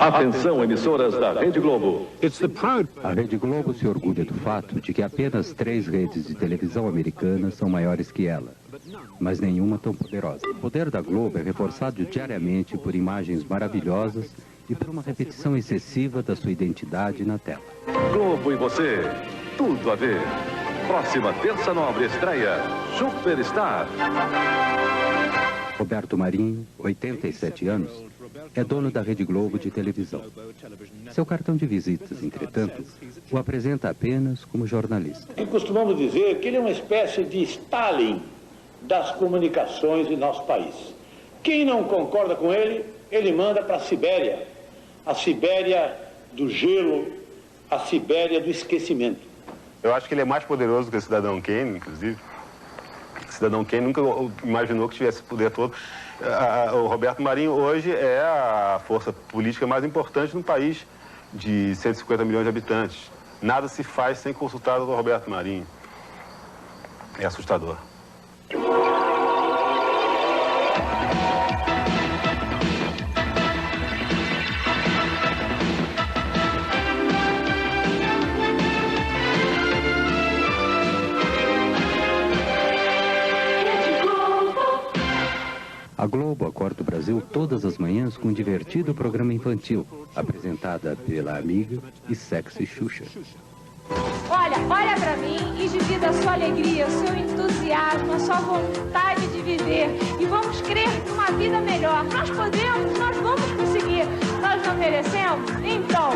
Atenção, emissoras da Rede Globo. A Rede Globo se orgulha do fato de que apenas 3 redes de televisão americanas são maiores que ela, mas nenhuma tão poderosa. O poder da Globo é reforçado diariamente por imagens maravilhosas e por uma repetição excessiva da sua identidade na tela. Globo e você, tudo a ver. Próxima terça nobre estreia, Superstar. Roberto Marinho, 87 anos, é dono da Rede Globo de televisão. Seu cartão de visitas, entretanto, o apresenta apenas como jornalista. E costumamos dizer que ele é uma espécie de Stalin das comunicações em nosso país. Quem não concorda com ele, ele manda para a Sibéria do gelo, a Sibéria do esquecimento. Eu acho que ele é mais poderoso que o Cidadão Kane, inclusive. O Cidadão Kane nunca imaginou que tivesse poder todo. O Roberto Marinho hoje é a força política mais importante no país de 150 milhões de habitantes. Nada se faz sem consultar o Roberto Marinho. É assustador. A Globo acorda o Brasil todas as manhãs com um divertido programa infantil, apresentada pela amiga e sexy Xuxa. Olha pra mim e divida a sua alegria, o seu entusiasmo, a sua vontade de viver. E vamos crer numa vida melhor. Nós podemos, nós vamos conseguir. Nós não merecemos? Então,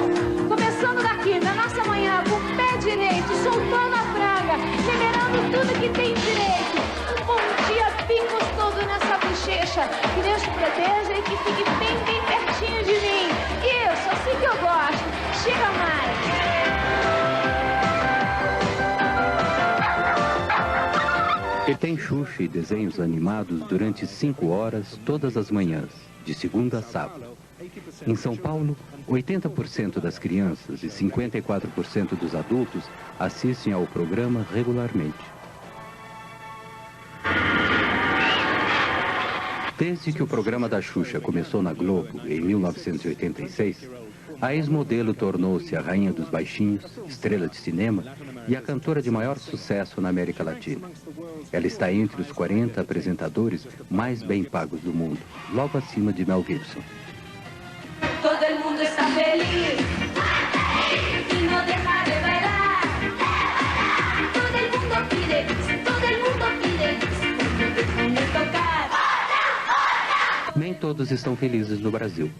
começando daqui, na nossa manhã, com o pé direito, soltando a franga, liberando tudo que tem direito. Um bom dia bem gostoso nessa bochecha. Que Deus te proteja e que fique bem, bem pertinho de mim. Isso, assim que eu gosto. Chega mais. E tem Xuxa e desenhos animados durante 5 horas todas as manhãs, de segunda a sábado. Em São Paulo, 80% das crianças e 54% dos adultos assistem ao programa regularmente. Desde que o programa da Xuxa começou na Globo, em 1986, a ex-modelo tornou-se a rainha dos baixinhos, estrela de cinema e a cantora de maior sucesso na América Latina. Ela está entre os 40 apresentadores mais bem pagos do mundo, logo acima de Mel Gibson. Todo mundo está feliz e não deixa de bailar. Todo mundo pide, tocar. Nem todos estão felizes no Brasil.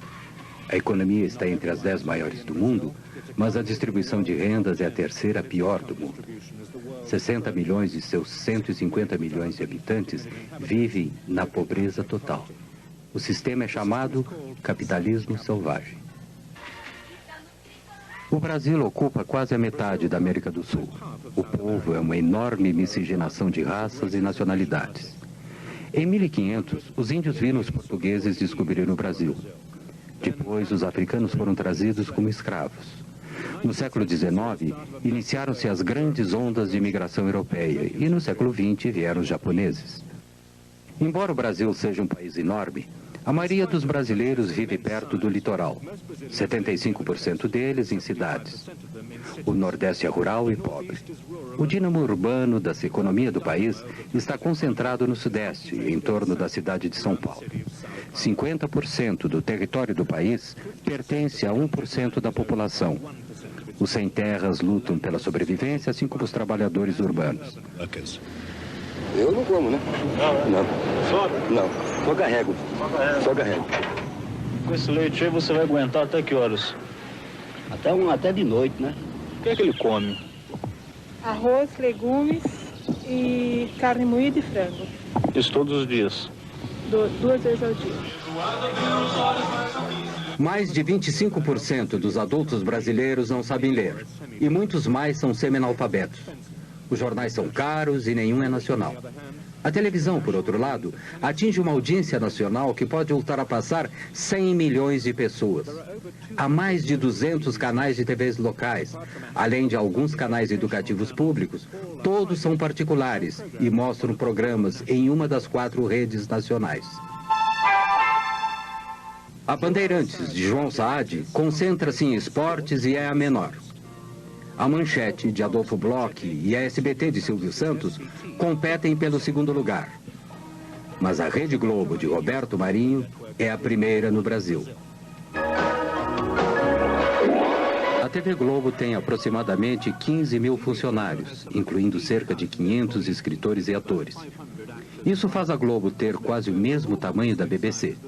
A economia está entre as 10 maiores do mundo, mas a distribuição de rendas é a terceira pior do mundo. 60 milhões de seus 150 milhões de habitantes vivem na pobreza total. O sistema é chamado capitalismo selvagem. O Brasil ocupa quase a metade da América do Sul. O povo é uma enorme miscigenação de raças e nacionalidades. Em 1500, os índios viram os portugueses descobrirem o Brasil. Depois, os africanos foram trazidos como escravos. No século XIX, iniciaram-se as grandes ondas de imigração europeia e no século XX vieram os japoneses. Embora o Brasil seja um país enorme, a maioria dos brasileiros vive perto do litoral, 75% deles em cidades. O Nordeste é rural e pobre. O dínamo urbano da economia do país está concentrado no Sudeste, em torno da cidade de São Paulo. 50% do território do país pertence a 1% da população. Os sem terras lutam pela sobrevivência, assim como os trabalhadores urbanos. Eu não como, né? Não. Só? Não. Só carrego. Só carrego. Com esse leite aí você vai aguentar até que horas? Até de noite, né? O que é que ele come? Arroz, legumes e carne moída e frango. Isso todos os dias? 2 vezes ao dia. Mais de 25% dos adultos brasileiros não sabem ler. E muitos mais são semi-analfabetos. Os jornais são caros e nenhum é nacional. A televisão, por outro lado, atinge uma audiência nacional que pode ultrapassar 100 milhões de pessoas. Há mais de 200 canais de TVs locais, além de alguns canais educativos públicos. Todos são particulares e mostram programas em uma das 4 redes nacionais. A Bandeirantes, de João Saad, concentra-se em esportes e é a menor. A Manchete, de Adolfo Bloch, e a SBT, de Silvio Santos, competem pelo segundo lugar. Mas a Rede Globo, de Roberto Marinho, é a primeira no Brasil. A TV Globo tem aproximadamente 15 mil funcionários, incluindo cerca de 500 escritores e atores. Isso faz a Globo ter quase o mesmo tamanho da BBC.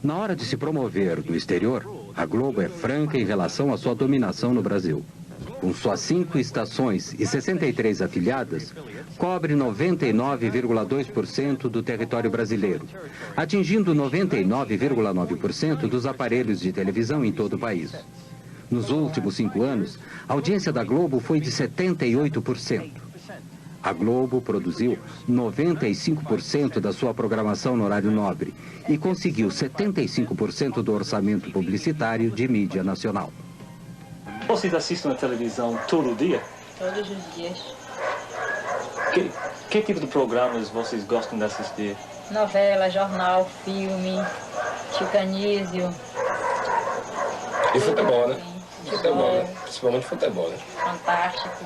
Na hora de se promover no exterior, a Globo é franca em relação à sua dominação no Brasil. Com suas 5 estações e 63 afiliadas, cobre 99,2% do território brasileiro, atingindo 99,9% dos aparelhos de televisão em todo o país. Nos últimos 5 anos, a audiência da Globo foi de 78%. A Globo produziu 95% da sua programação no horário nobre e conseguiu 75% do orçamento publicitário de mídia nacional. Vocês assistem a televisão todo dia? Todos os dias. Que tipo de programas vocês gostam de assistir? Novela, jornal, filme, Chicanísio. E futebol, né? Futebol, né? Principalmente futebol, né? Fantástico.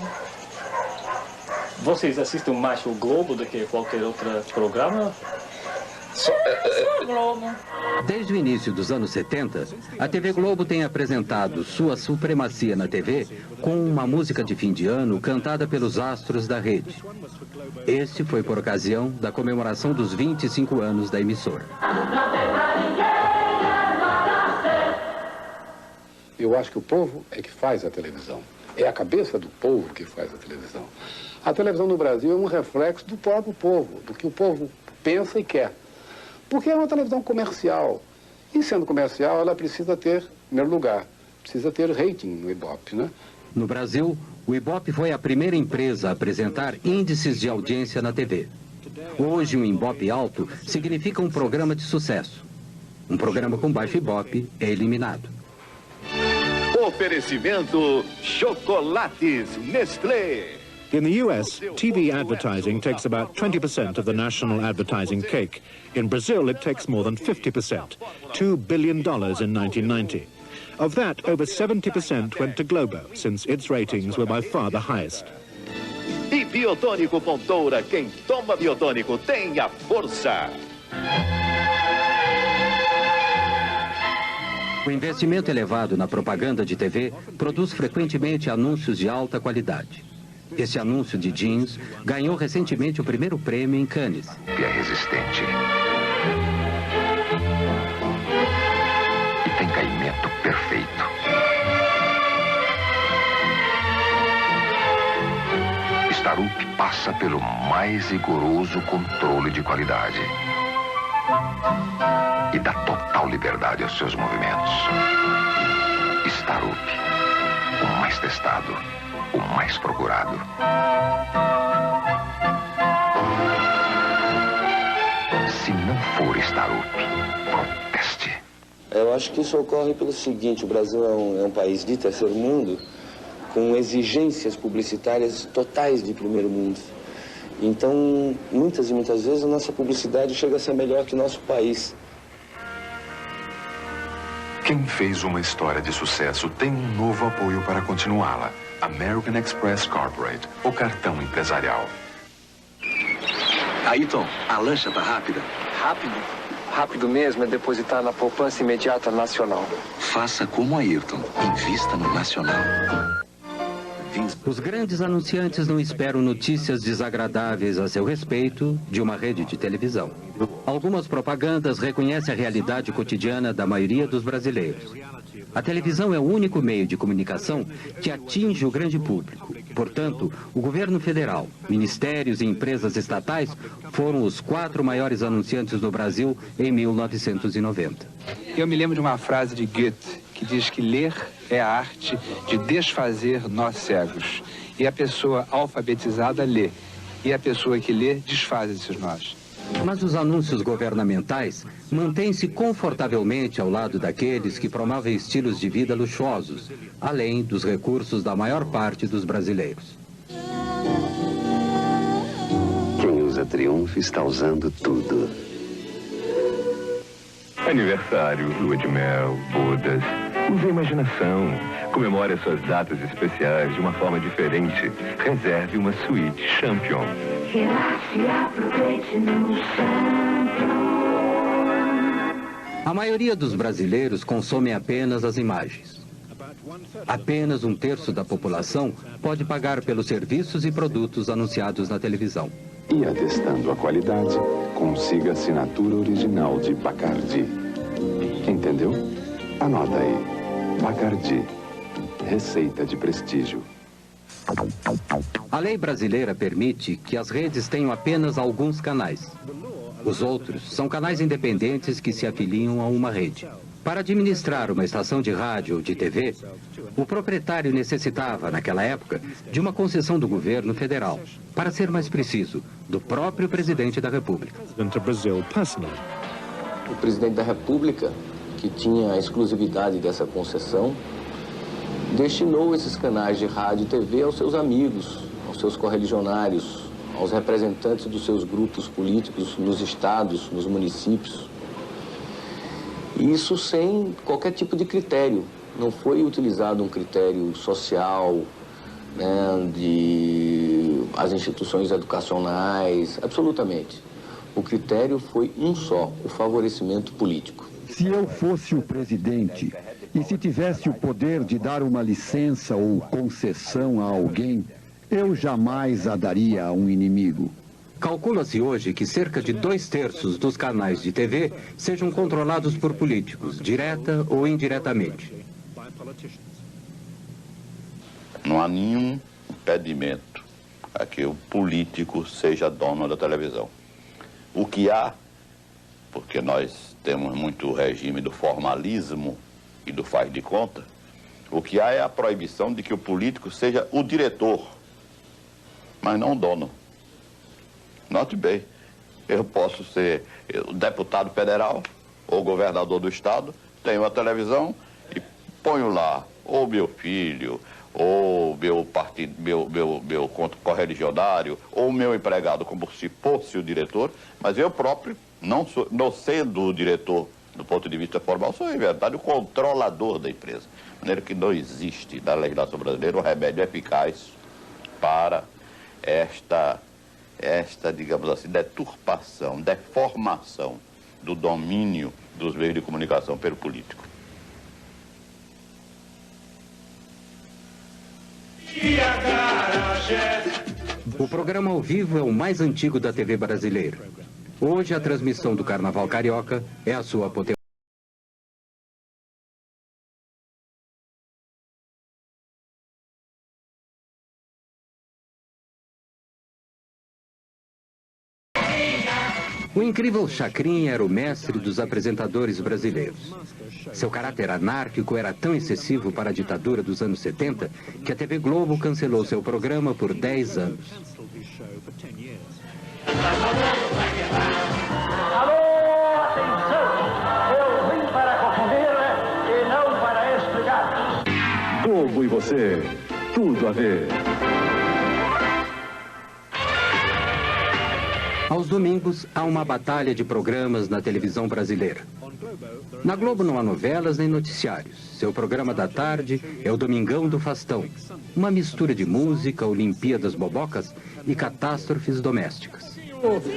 Vocês assistem mais o Globo do que qualquer outro programa? Só o Globo. Desde o início dos anos 70, a TV Globo tem apresentado sua supremacia na TV com uma música de fim de ano cantada pelos astros da rede. Este foi por ocasião da comemoração dos 25 anos da emissora. Eu acho que o povo é que faz a televisão. É a cabeça do povo que faz a televisão. A televisão no Brasil é um reflexo do próprio povo, do que o povo pensa e quer. Porque é uma televisão comercial. E sendo comercial, ela precisa ter, em primeiro lugar, precisa ter rating no Ibope, né? No Brasil, o Ibope foi a primeira empresa a apresentar índices de audiência na TV. Hoje, um Ibope alto significa um programa de sucesso. Um programa com baixo Ibope é eliminado. Oferecimento Chocolates Nestlé. In the US, TV advertising takes about 20% of the national advertising cake. In Brazil, it takes more than 50%, $2 billion in 1990. Of that, over 70% went to Globo, since its ratings were by far the highest. E Biotônico Fontoura, quem toma Biotônico tem a força. O investimento elevado na propaganda de TV produz frequentemente anúncios de alta qualidade. Esse anúncio de jeans ganhou recentemente o primeiro prêmio em Cannes. E é resistente. E tem caimento perfeito. Starup passa pelo mais rigoroso controle de qualidade. E dá total liberdade aos seus movimentos. Starup, o mais testado. O mais procurado. Se não for Starup, proteste. Eu acho que isso ocorre pelo seguinte: o Brasil é um país de terceiro mundo com exigências publicitárias totais de primeiro mundo. Então, muitas e muitas vezes a nossa publicidade chega a ser melhor que o nosso país. Quem fez uma história de sucesso tem um novo apoio para continuá-la. American Express Corporate, o cartão empresarial. Ayrton, a lancha tá rápida? Rápido? Rápido mesmo é depositar na poupança imediata nacional. Faça como Ayrton, invista no nacional. Os grandes anunciantes não esperam notícias desagradáveis a seu respeito de uma rede de televisão. Algumas propagandas reconhecem a realidade cotidiana da maioria dos brasileiros. A televisão é o único meio de comunicação que atinge o grande público. Portanto, o governo federal, ministérios e empresas estatais foram os 4 maiores anunciantes no Brasil em 1990. Eu me lembro de uma frase de Goethe, que diz que ler é a arte de desfazer nós cegos. E a pessoa alfabetizada lê, e a pessoa que lê desfaz esses nós. Mas os anúncios governamentais mantêm-se confortavelmente ao lado daqueles que promovem estilos de vida luxuosos, além dos recursos da maior parte dos brasileiros. Quem usa Triunfo está usando tudo. Aniversário, lua de mel, bodas. Use a imaginação. Comemore as suas datas especiais de uma forma diferente. Reserve uma suíte Champion. Relaxe e aproveite no Champion. A maioria dos brasileiros consome apenas as imagens. Apenas 1/3 da população pode pagar pelos serviços e produtos anunciados na televisão. E atestando a qualidade, consiga a assinatura original de Bacardi. Entendeu? Anota aí. Bacardi. Receita de prestígio. A lei brasileira permite que as redes tenham apenas alguns canais. Os outros são canais independentes que se afiliam a uma rede. Para administrar uma estação de rádio ou de TV, o proprietário necessitava, naquela época, de uma concessão do governo federal. Para ser mais preciso, do próprio presidente da República. O presidente da República, que tinha a exclusividade dessa concessão, destinou esses canais de rádio e TV aos seus amigos, aos seus correligionários, aos representantes dos seus grupos políticos nos estados, nos municípios. Isso sem qualquer tipo de critério. Não foi utilizado um critério social, né, de as instituições educacionais, absolutamente. O critério foi um só, o favorecimento político. Se eu fosse o presidente e se tivesse o poder de dar uma licença ou concessão a alguém, eu jamais a daria a um inimigo. Calcula-se hoje que cerca de 2/3 dos canais de TV sejam controlados por políticos, direta ou indiretamente. Não há nenhum impedimento a que o político seja dono da televisão. O que há, porque nós temos muito o regime do formalismo e do faz de conta, o que há é a proibição de que o político seja o diretor, mas não o dono. Note bem, eu posso ser deputado federal ou governador do estado, tenho a televisão e ponho lá ou meu filho, ou meu partido, meu correligionário, ou meu empregado, como se fosse o diretor, mas eu próprio, não sendo o diretor do ponto de vista formal, sou, em verdade, o controlador da empresa. De maneira que não existe na legislação brasileira um remédio eficaz para esta, digamos assim, deturpação, deformação do domínio dos meios de comunicação pelo político. O programa ao vivo é o mais antigo da TV brasileira. Hoje, a transmissão do Carnaval Carioca é a sua potência. O incrível Chacrinha era o mestre dos apresentadores brasileiros. Seu caráter anárquico era tão excessivo para a ditadura dos anos 70 que a TV Globo cancelou seu programa por 10 anos. Alô, atenção! Eu vim para confundir e não para explicar. Globo e você, tudo a ver. Aos domingos, há uma batalha de programas na televisão brasileira. Na Globo não há novelas nem noticiários. Seu programa da tarde é o Domingão do Fastão. Uma mistura de música, Olimpíadas Bobocas e catástrofes domésticas.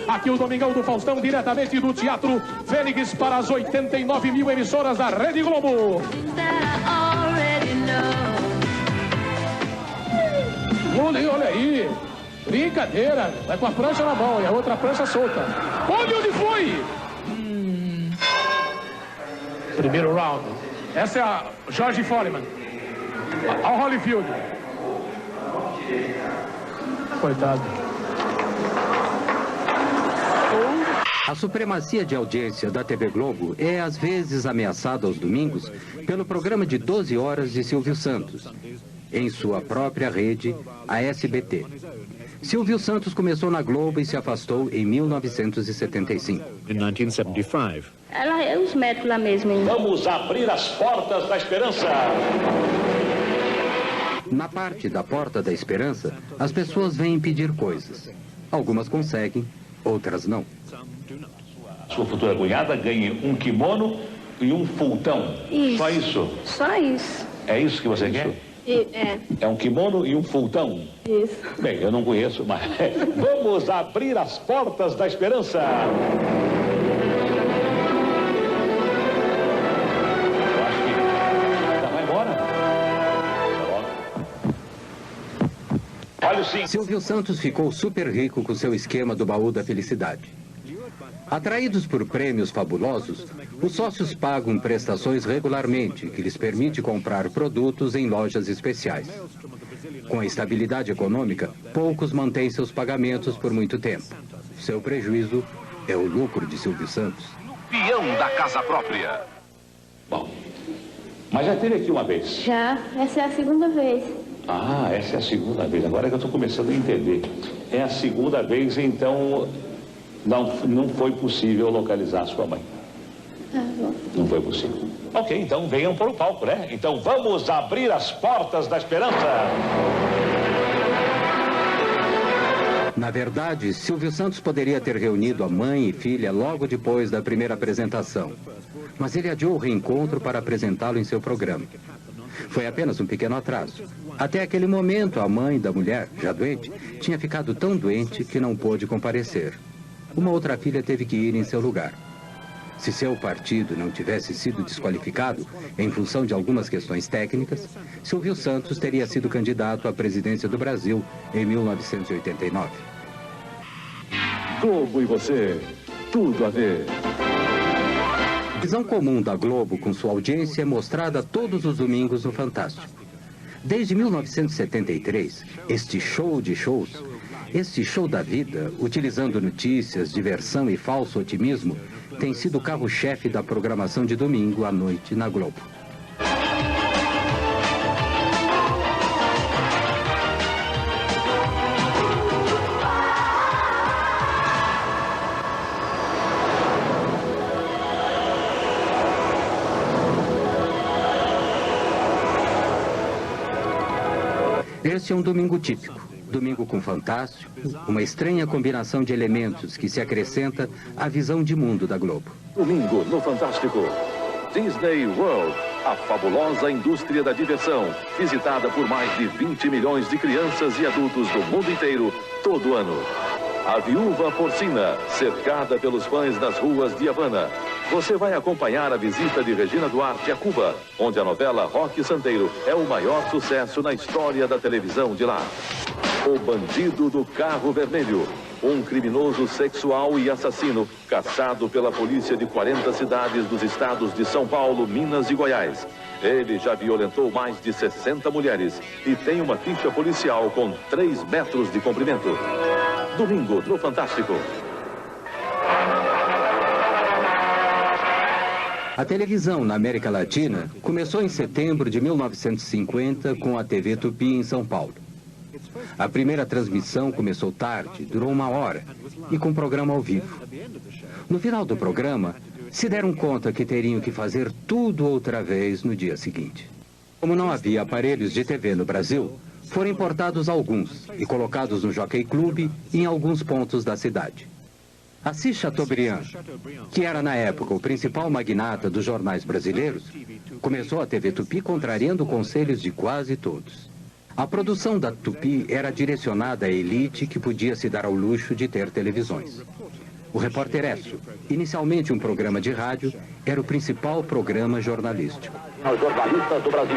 Aqui o Domingão do Faustão, diretamente do Teatro Fênix para as 89 mil emissoras da Rede Globo. Olha aí. Brincadeira, vai com a prancha na mão e a outra prancha solta. Olha onde foi! Primeiro round. Essa é a George Foreman. Ao Holyfield. Coitado. A supremacia de audiência da TV Globo é às vezes ameaçada aos domingos pelo programa de 12 horas de Silvio Santos, em sua própria rede, a SBT. Silvio Santos começou na Globo e se afastou em 1975. In 1975. Ela é os médicos lá mesmo, hein? Vamos abrir as portas da esperança. Na parte da Porta da Esperança, as pessoas vêm pedir coisas. Algumas conseguem, outras não. Sua futura cunhada ganhe um kimono e um fultão. Isso. Só isso? Só isso. É isso que você quer? É um kimono e um fultão? Isso. Bem, eu não conheço, mas vamos abrir as portas da esperança. Eu acho que já vai embora. Olha sim. Silvio Santos ficou super rico com seu esquema do baú da felicidade. Atraídos por prêmios fabulosos, os sócios pagam prestações regularmente, que lhes permite comprar produtos em lojas especiais. Com a estabilidade econômica, poucos mantêm seus pagamentos por muito tempo. Seu prejuízo é o lucro de Silvio Santos. Peão da casa própria. Bom, mas já teve aqui uma vez. Já, essa é a segunda vez. Ah, essa é a segunda vez. Agora que eu estou começando a entender. É a segunda vez, então não foi possível localizar sua mãe. Tá bom. Não foi possível. Ok, então venham para o palco, né? Então vamos abrir as portas da esperança. Na verdade, Silvio Santos poderia ter reunido a mãe e filha logo depois da primeira apresentação. Mas ele adiou o reencontro para apresentá-lo em seu programa. Foi apenas um pequeno atraso. Até aquele momento, a mãe da mulher, já doente, tinha ficado tão doente que não pôde comparecer. Uma outra filha teve que ir em seu lugar. Se seu partido não tivesse sido desqualificado em função de algumas questões técnicas, Silvio Santos teria sido candidato à presidência do Brasil em 1989. Globo e você, tudo a ver. A visão comum da Globo com sua audiência é mostrada todos os domingos no Fantástico. Desde 1973, este show de shows, este show da vida, utilizando notícias, diversão e falso otimismo, tem sido o carro-chefe da programação de domingo à noite na Globo. Este é um domingo típico. Domingo com Fantástico, uma estranha combinação de elementos que se acrescenta à visão de mundo da Globo. Domingo no Fantástico. Disney World, a fabulosa indústria da diversão, visitada por mais de 20 milhões de crianças e adultos do mundo inteiro, todo ano. A Viúva Porcina, cercada pelos fãs nas ruas de Havana. Você vai acompanhar a visita de Regina Duarte a Cuba, onde a novela Roque Santeiro é o maior sucesso na história da televisão de lá. O Bandido do Carro Vermelho, um criminoso sexual e assassino caçado pela polícia de 40 cidades dos estados de São Paulo, Minas e Goiás. Ele já violentou mais de 60 mulheres e tem uma ficha policial com 3 metros de comprimento. Domingo no Fantástico. A televisão na América Latina começou em setembro de 1950 com a TV Tupi em São Paulo. A primeira transmissão começou tarde, durou 1 hora, e com programa ao vivo. No final do programa, se deram conta que teriam que fazer tudo outra vez no dia seguinte. Como não havia aparelhos de TV no Brasil, foram importados alguns e colocados no Jockey Club em alguns pontos da cidade. Assis Chateaubriand, que era na época o principal magnata dos jornais brasileiros, começou a TV Tupi contrariando conselhos de quase todos. A produção da Tupi era direcionada à elite que podia se dar ao luxo de ter televisões. O Repórter Esso, inicialmente um programa de rádio, era o principal programa jornalístico. Os jornalistas do Brasil.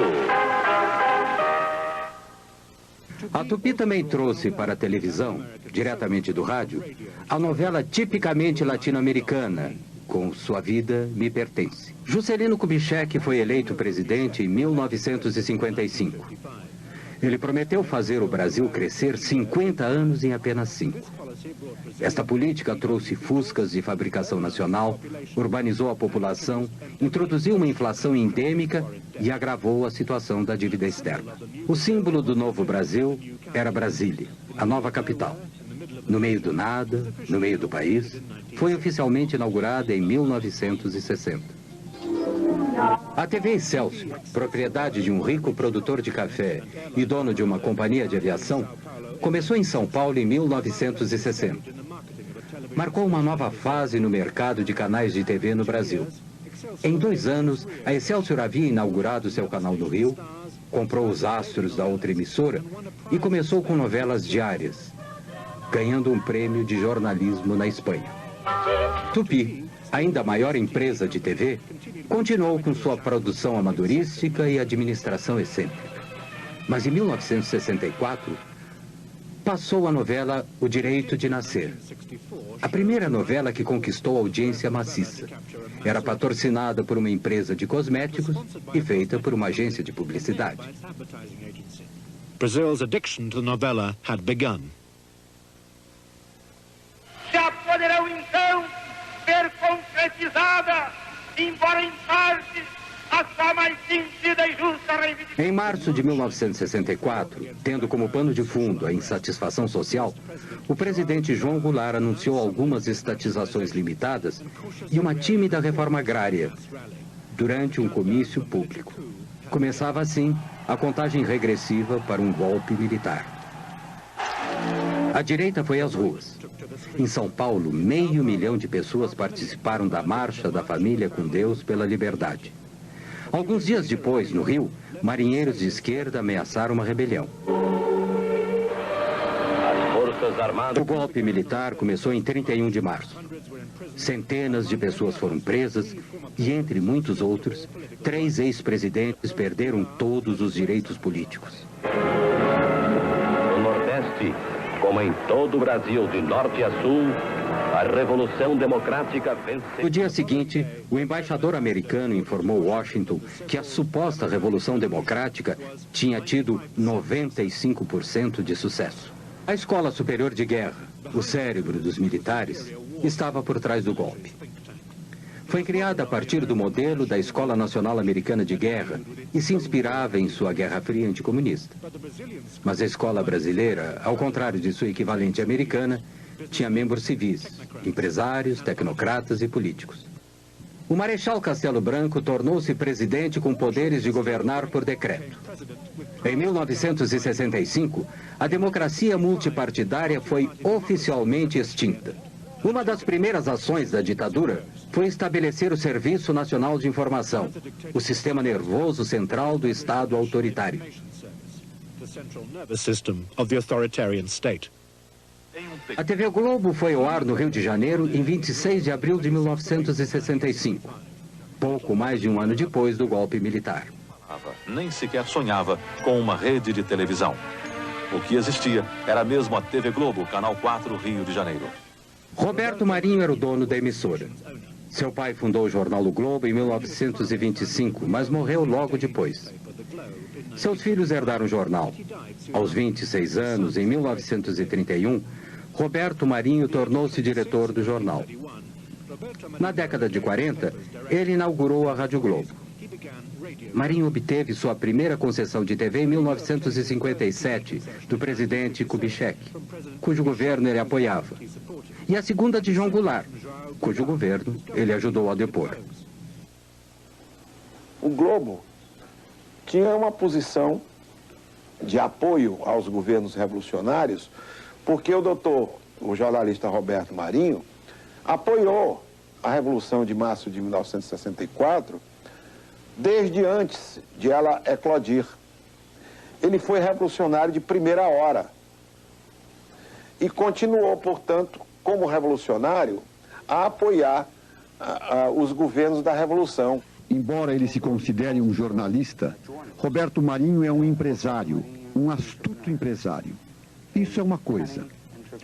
A Tupi também trouxe para a televisão, diretamente do rádio, a novela tipicamente latino-americana, Com Sua Vida Me Pertence. Juscelino Kubitschek foi eleito presidente em 1955. Ele prometeu fazer o Brasil crescer 50 anos em apenas 5. Esta política trouxe fuscas de fabricação nacional, urbanizou a população, introduziu uma inflação endêmica e agravou a situação da dívida externa. O símbolo do novo Brasil era Brasília, a nova capital. No meio do nada, no meio do país, foi oficialmente inaugurada em 1960. A TV Excelsior, propriedade de um rico produtor de café e dono de uma companhia de aviação, começou em São Paulo em 1960. marcou uma nova fase no mercado de canais de TV no Brasil. Em 2 anos, a Excelsior havia inaugurado seu canal no Rio, comprou os astros da outra emissora e começou com novelas diárias, ganhando um prêmio de jornalismo na Espanha. Tupi, ainda a maior empresa de TV, continuou com sua produção amadorística e administração excêntrica. Mas em 1964, passou a novela O Direito de Nascer. A primeira novela que conquistou audiência maciça. Era patrocinada por uma empresa de cosméticos e feita por uma agência de publicidade. Brazil's addiction to the novela had begun. Já poderão então ser concretizada, embora em parte, a sua mais sentida e justa reivindicação. Em março de 1964, tendo como pano de fundo a insatisfação social, o presidente João Goulart anunciou algumas estatizações limitadas e uma tímida reforma agrária durante um comício público. Começava assim a contagem regressiva para um golpe militar. A direita foi às ruas. Em São Paulo, 500 mil de pessoas participaram da Marcha da Família com Deus pela Liberdade. Alguns dias depois, no Rio, marinheiros de esquerda ameaçaram uma rebelião. O golpe militar começou em 31 de março. Centenas de pessoas foram presas e, entre muitos outros, 3 ex-presidentes perderam todos os direitos políticos. No Nordeste, como em todo o Brasil, de norte a sul, a Revolução Democrática venceu. No dia seguinte, o embaixador americano informou Washington que a suposta Revolução Democrática tinha tido 95% de sucesso. A Escola Superior de Guerra, o cérebro dos militares, estava por trás do golpe. Foi criada a partir do modelo da Escola Nacional Americana de Guerra e se inspirava em sua Guerra Fria anticomunista. Mas a escola brasileira, ao contrário de sua equivalente americana, tinha membros civis, empresários, tecnocratas e políticos. O Marechal Castelo Branco tornou-se presidente com poderes de governar por decreto. Em 1965, a democracia multipartidária foi oficialmente extinta. Uma das primeiras ações da ditadura foi estabelecer o Serviço Nacional de Informação, o sistema nervoso central do Estado autoritário. A TV Globo foi ao ar no Rio de Janeiro em 26 de abril de 1965, pouco mais de um ano depois do golpe militar. Nem sequer sonhava com uma rede de televisão. O que existia era mesmo a TV Globo, Canal 4, Rio de Janeiro. Roberto Marinho era o dono da emissora. Seu pai fundou o jornal O Globo em 1925, mas morreu logo depois. Seus filhos herdaram o jornal. Aos 26 anos, em 1931, Roberto Marinho tornou-se diretor do jornal. Na década de 40, ele inaugurou a Rádio Globo. Marinho obteve sua primeira concessão de TV em 1957, do presidente Kubitschek, cujo governo ele apoiava, e a segunda de João Goulart, cujo governo ele ajudou a depor. O Globo tinha uma posição de apoio aos governos revolucionários, porque o jornalista Roberto Marinho, apoiou a Revolução de Março de 1964, desde antes de ela eclodir. Ele foi revolucionário de primeira hora e continuou, portanto, como revolucionário, a apoiar os governos da Revolução. Embora ele se considere um jornalista, Roberto Marinho é um empresário, um astuto empresário. Isso é uma coisa.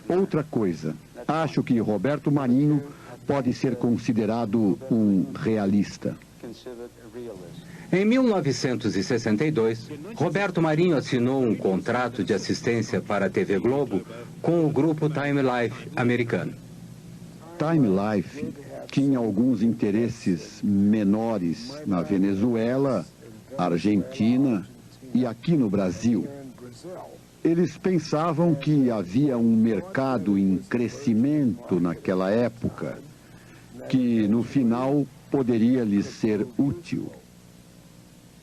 Outra coisa, acho que Roberto Marinho pode ser considerado um realista. Em 1962, Roberto Marinho assinou um contrato de assistência para a TV Globo com o grupo Time Life americano. Time Life tinha alguns interesses menores na Venezuela, Argentina e aqui no Brasil. Eles pensavam que havia um mercado em crescimento naquela época, que no final poderia lhes ser útil.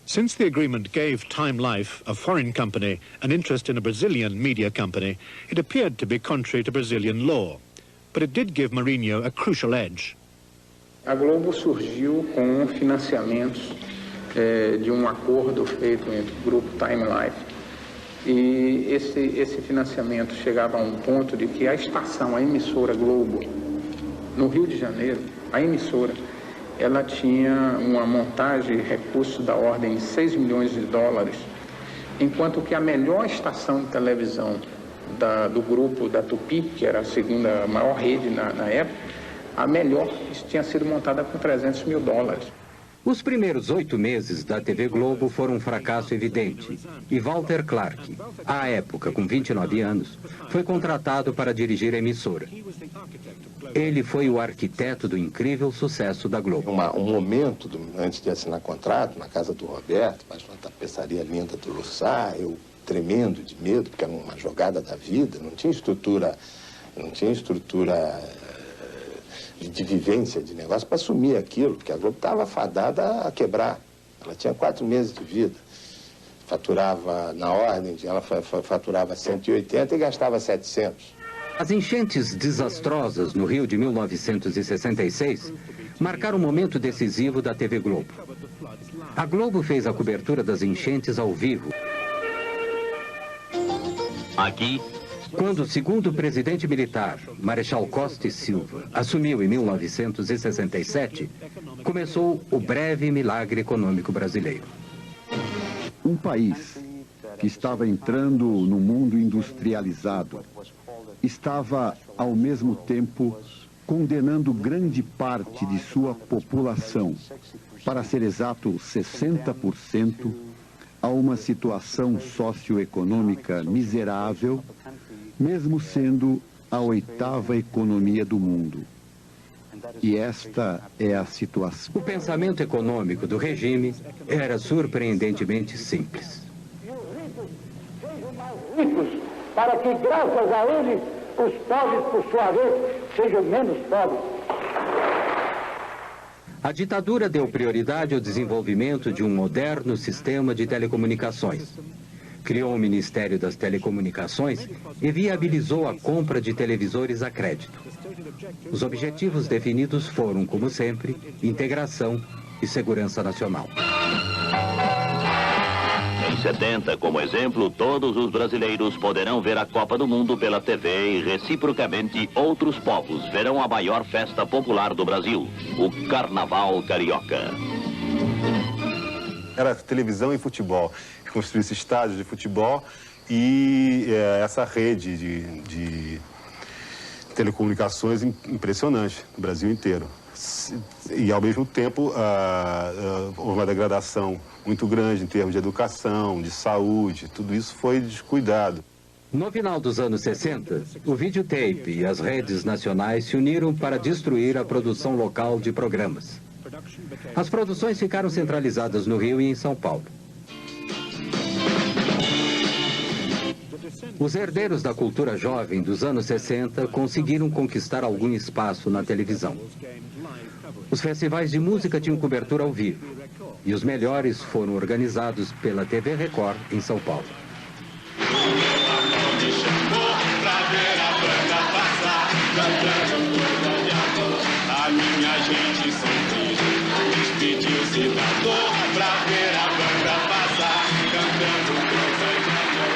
Since the agreement gave Time Life, a foreign company, an interest in a Brazilian media company, it appeared to be contrary to Brazilian law. but it did give Marinho a crucial edge. A Globo surgiu com financiamentos de um acordo feito entre o grupo Time Life. E esse financiamento chegava a um ponto de que a estação, a emissora Globo, no Rio de Janeiro, a emissora, ela tinha uma montagem e recursos da ordem de 6 milhões de dólares, enquanto que a melhor estação de televisão do grupo da Tupi, que era a segunda maior rede na época, a melhor tinha sido montada com 300 mil dólares. Os primeiros 8 meses da TV Globo foram um fracasso evidente. E Walter Clark, à época com 29 anos, foi contratado para dirigir a emissora. Ele foi o arquiteto do incrível sucesso da Globo. Um momento, antes de assinar contrato, na casa do Roberto, mas uma tapeçaria linda do Lussá, eu tremendo de medo, porque era uma jogada da vida, não tinha estrutura de vivência de negócio para assumir aquilo, porque a Globo estava fadada a quebrar. Ela tinha 4 meses de vida. Faturava, na ordem, ela faturava 180 e gastava 700. As enchentes desastrosas no Rio de 1966 marcaram um momento decisivo da TV Globo. A Globo fez a cobertura das enchentes ao vivo. Aqui, quando o segundo presidente militar, Marechal Costa e Silva, assumiu em 1967, começou o breve milagre econômico brasileiro. Um país que estava entrando no mundo industrializado estava, ao mesmo tempo, condenando grande parte de sua população, para ser exato 60%, a uma situação socioeconômica miserável, mesmo sendo a 8ª economia do mundo. E esta é a situação. O pensamento econômico do regime era surpreendentemente simples. Ricos, para que, graças a eles, os pobres, por sua vez, sejam menos pobres. A ditadura deu prioridade ao desenvolvimento de um moderno sistema de telecomunicações. Criou o Ministério das Telecomunicações e viabilizou a compra de televisores a crédito. Os objetivos definidos foram, como sempre, integração e segurança nacional. Em 70, como exemplo, todos os brasileiros poderão ver a Copa do Mundo pela TV e, reciprocamente, outros povos verão a maior festa popular do Brasil, o Carnaval Carioca. Era televisão e futebol. Construísse estádios de futebol e essa rede de telecomunicações impressionante no Brasil inteiro. E, ao mesmo tempo, houve uma degradação muito grande em termos de educação, de saúde, tudo isso foi descuidado. No final dos anos 60, o videotape e as redes nacionais se uniram para destruir a produção local de programas. As produções ficaram centralizadas no Rio e em São Paulo. Os herdeiros da cultura jovem dos anos 60 conseguiram conquistar algum espaço na televisão. Os festivais de música tinham cobertura ao vivo, e os melhores foram organizados pela TV Record em São Paulo. A minha gente sempre despediu-se da dor pra ver a banda passar, cantando coisas de amor.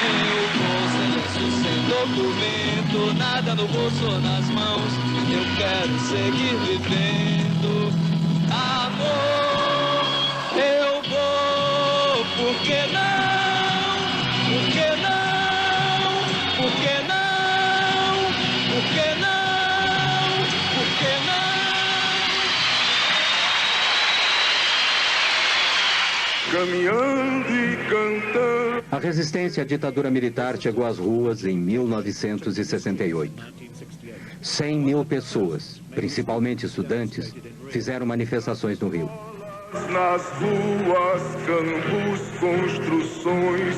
Eu vou sem documento, nada no bolso ou nas mãos. Eu quero seguir vivendo. Amor, eu vou, por que não? Por que não? Por que não? Por que não? Por que não? Caminhando e cantando. A resistência à ditadura militar chegou às ruas em 1968. 100 mil pessoas, principalmente estudantes, fizeram manifestações no Rio. Nas ruas, campos, construções,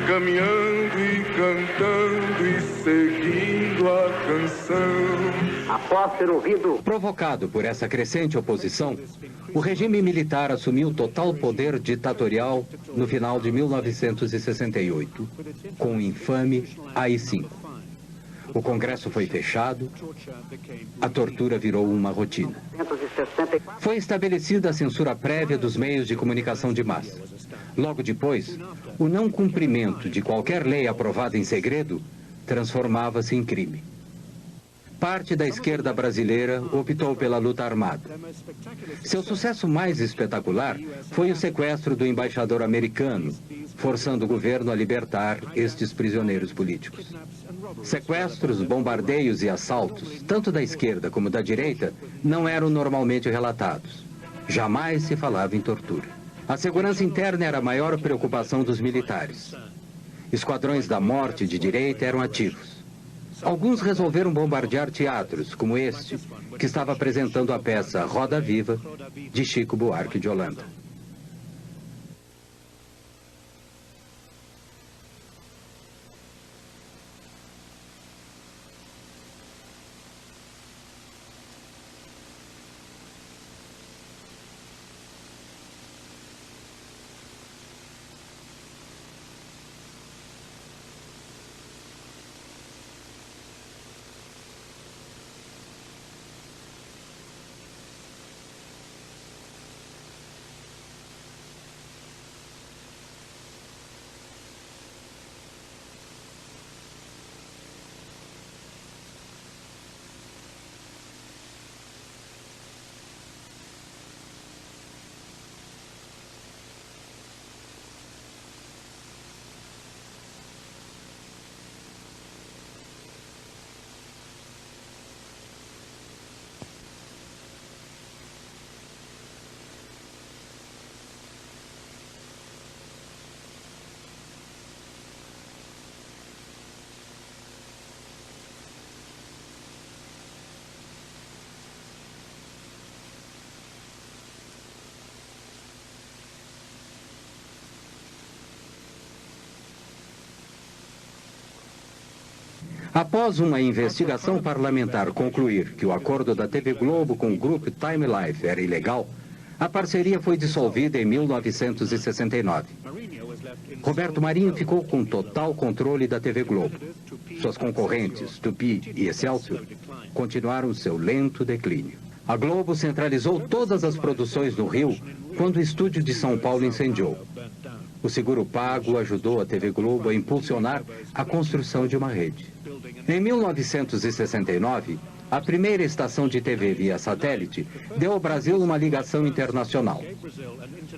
caminhando e cantando e seguindo a canção. Após ter ouvido... Provocado por essa crescente oposição, o regime militar assumiu total poder ditatorial no final de 1968, com o infame AI-5. O Congresso foi fechado, a tortura virou uma rotina. Foi estabelecida a censura prévia dos meios de comunicação de massa. Logo depois, o não cumprimento de qualquer lei aprovada em segredo transformava-se em crime. Parte da esquerda brasileira optou pela luta armada. Seu sucesso mais espetacular foi o sequestro do embaixador americano, forçando o governo a libertar estes prisioneiros políticos. Sequestros, bombardeios e assaltos, tanto da esquerda como da direita, não eram normalmente relatados. Jamais se falava em tortura. A segurança interna era a maior preocupação dos militares. Esquadrões da morte de direita eram ativos. Alguns resolveram bombardear teatros, como este, que estava apresentando a peça Roda Viva, de Chico Buarque de Holanda. Após uma investigação parlamentar concluir que o acordo da TV Globo com o grupo Time Life era ilegal, a parceria foi dissolvida em 1969. Roberto Marinho ficou com total controle da TV Globo. Suas concorrentes, Tupi e Excelsior, continuaram seu lento declínio. A Globo centralizou todas as produções no Rio quando o estúdio de São Paulo incendiou. O seguro pago ajudou a TV Globo a impulsionar a construção de uma rede. Em 1969, a primeira estação de TV via satélite deu ao Brasil uma ligação internacional.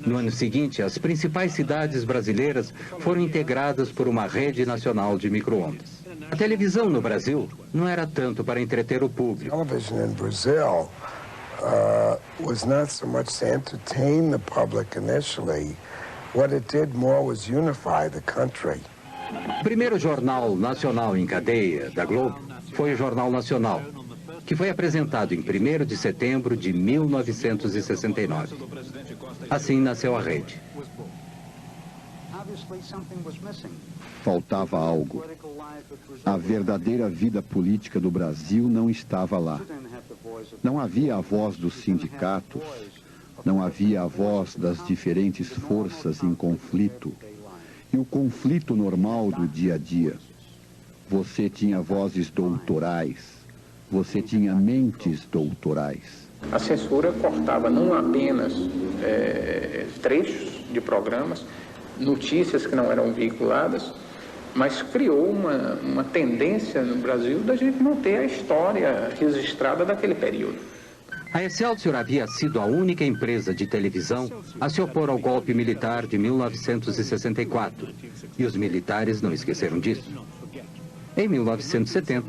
No ano seguinte, as principais cidades brasileiras foram integradas por uma rede nacional de micro-ondas. A televisão no Brasil não era tanto para entreter o público. Television in Brazil was not so much to entertain the public initially. What it did more was unify the country. O primeiro jornal nacional em cadeia da Globo foi o Jornal Nacional, que foi apresentado em 1º de setembro de 1969. Assim nasceu a rede. Faltava algo. A verdadeira vida política do Brasil não estava lá. Não havia a voz dos sindicatos, não havia a voz das diferentes forças em conflito. E o conflito normal do dia a dia. Você tinha vozes doutorais, você tinha mentes doutorais. A censura cortava não apenas trechos de programas, notícias que não eram veiculadas, mas criou uma tendência no Brasil da gente não ter a história registrada daquele período. A Excelsior havia sido a única empresa de televisão a se opor ao golpe militar de 1964, e os militares não esqueceram disso. Em 1970,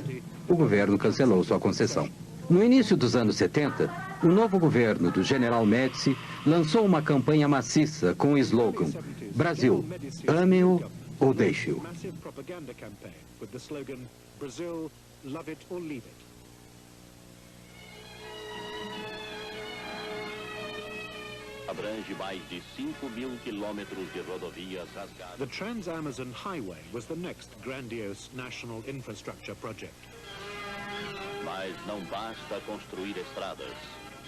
o governo cancelou sua concessão. No início dos anos 70, o novo governo do General Médici lançou uma campanha maciça com o slogan Brasil, ame-o ou deixe-o. Abrange mais de 5.000 quilômetros de rodovias rasgadas. The Trans-Amazon Highway was the next grandiose national infrastructure project. Mas não basta construir estradas,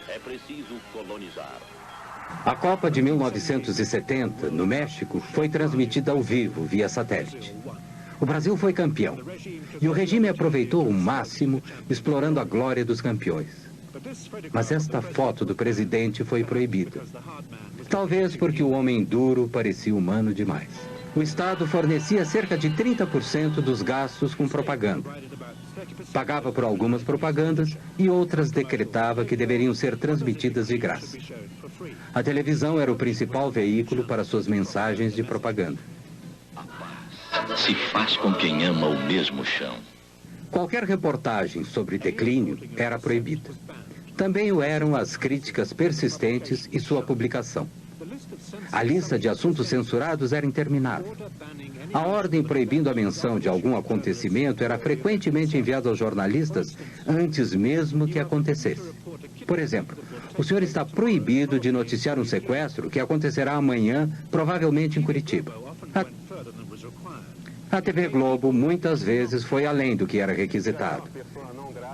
é preciso colonizar. A Copa de 1970, no México, foi transmitida ao vivo, via satélite. O Brasil foi campeão. E o regime aproveitou o máximo, explorando a glória dos campeões. Mas esta foto do presidente foi proibida. Talvez porque o homem duro parecia humano demais. O Estado fornecia cerca de 30% dos gastos com propaganda. Pagava por algumas propagandas e outras decretava que deveriam ser transmitidas de graça. A televisão era o principal veículo para suas mensagens de propaganda. Se faz com quem ama o mesmo chão. Qualquer reportagem sobre declínio era proibida. Também o eram as críticas persistentes e sua publicação. A lista de assuntos censurados era interminável. A ordem proibindo a menção de algum acontecimento era frequentemente enviada aos jornalistas antes mesmo que acontecesse. Por exemplo, o senhor está proibido de noticiar um sequestro que acontecerá amanhã, provavelmente em Curitiba. A TV Globo muitas vezes foi além do que era requisitado.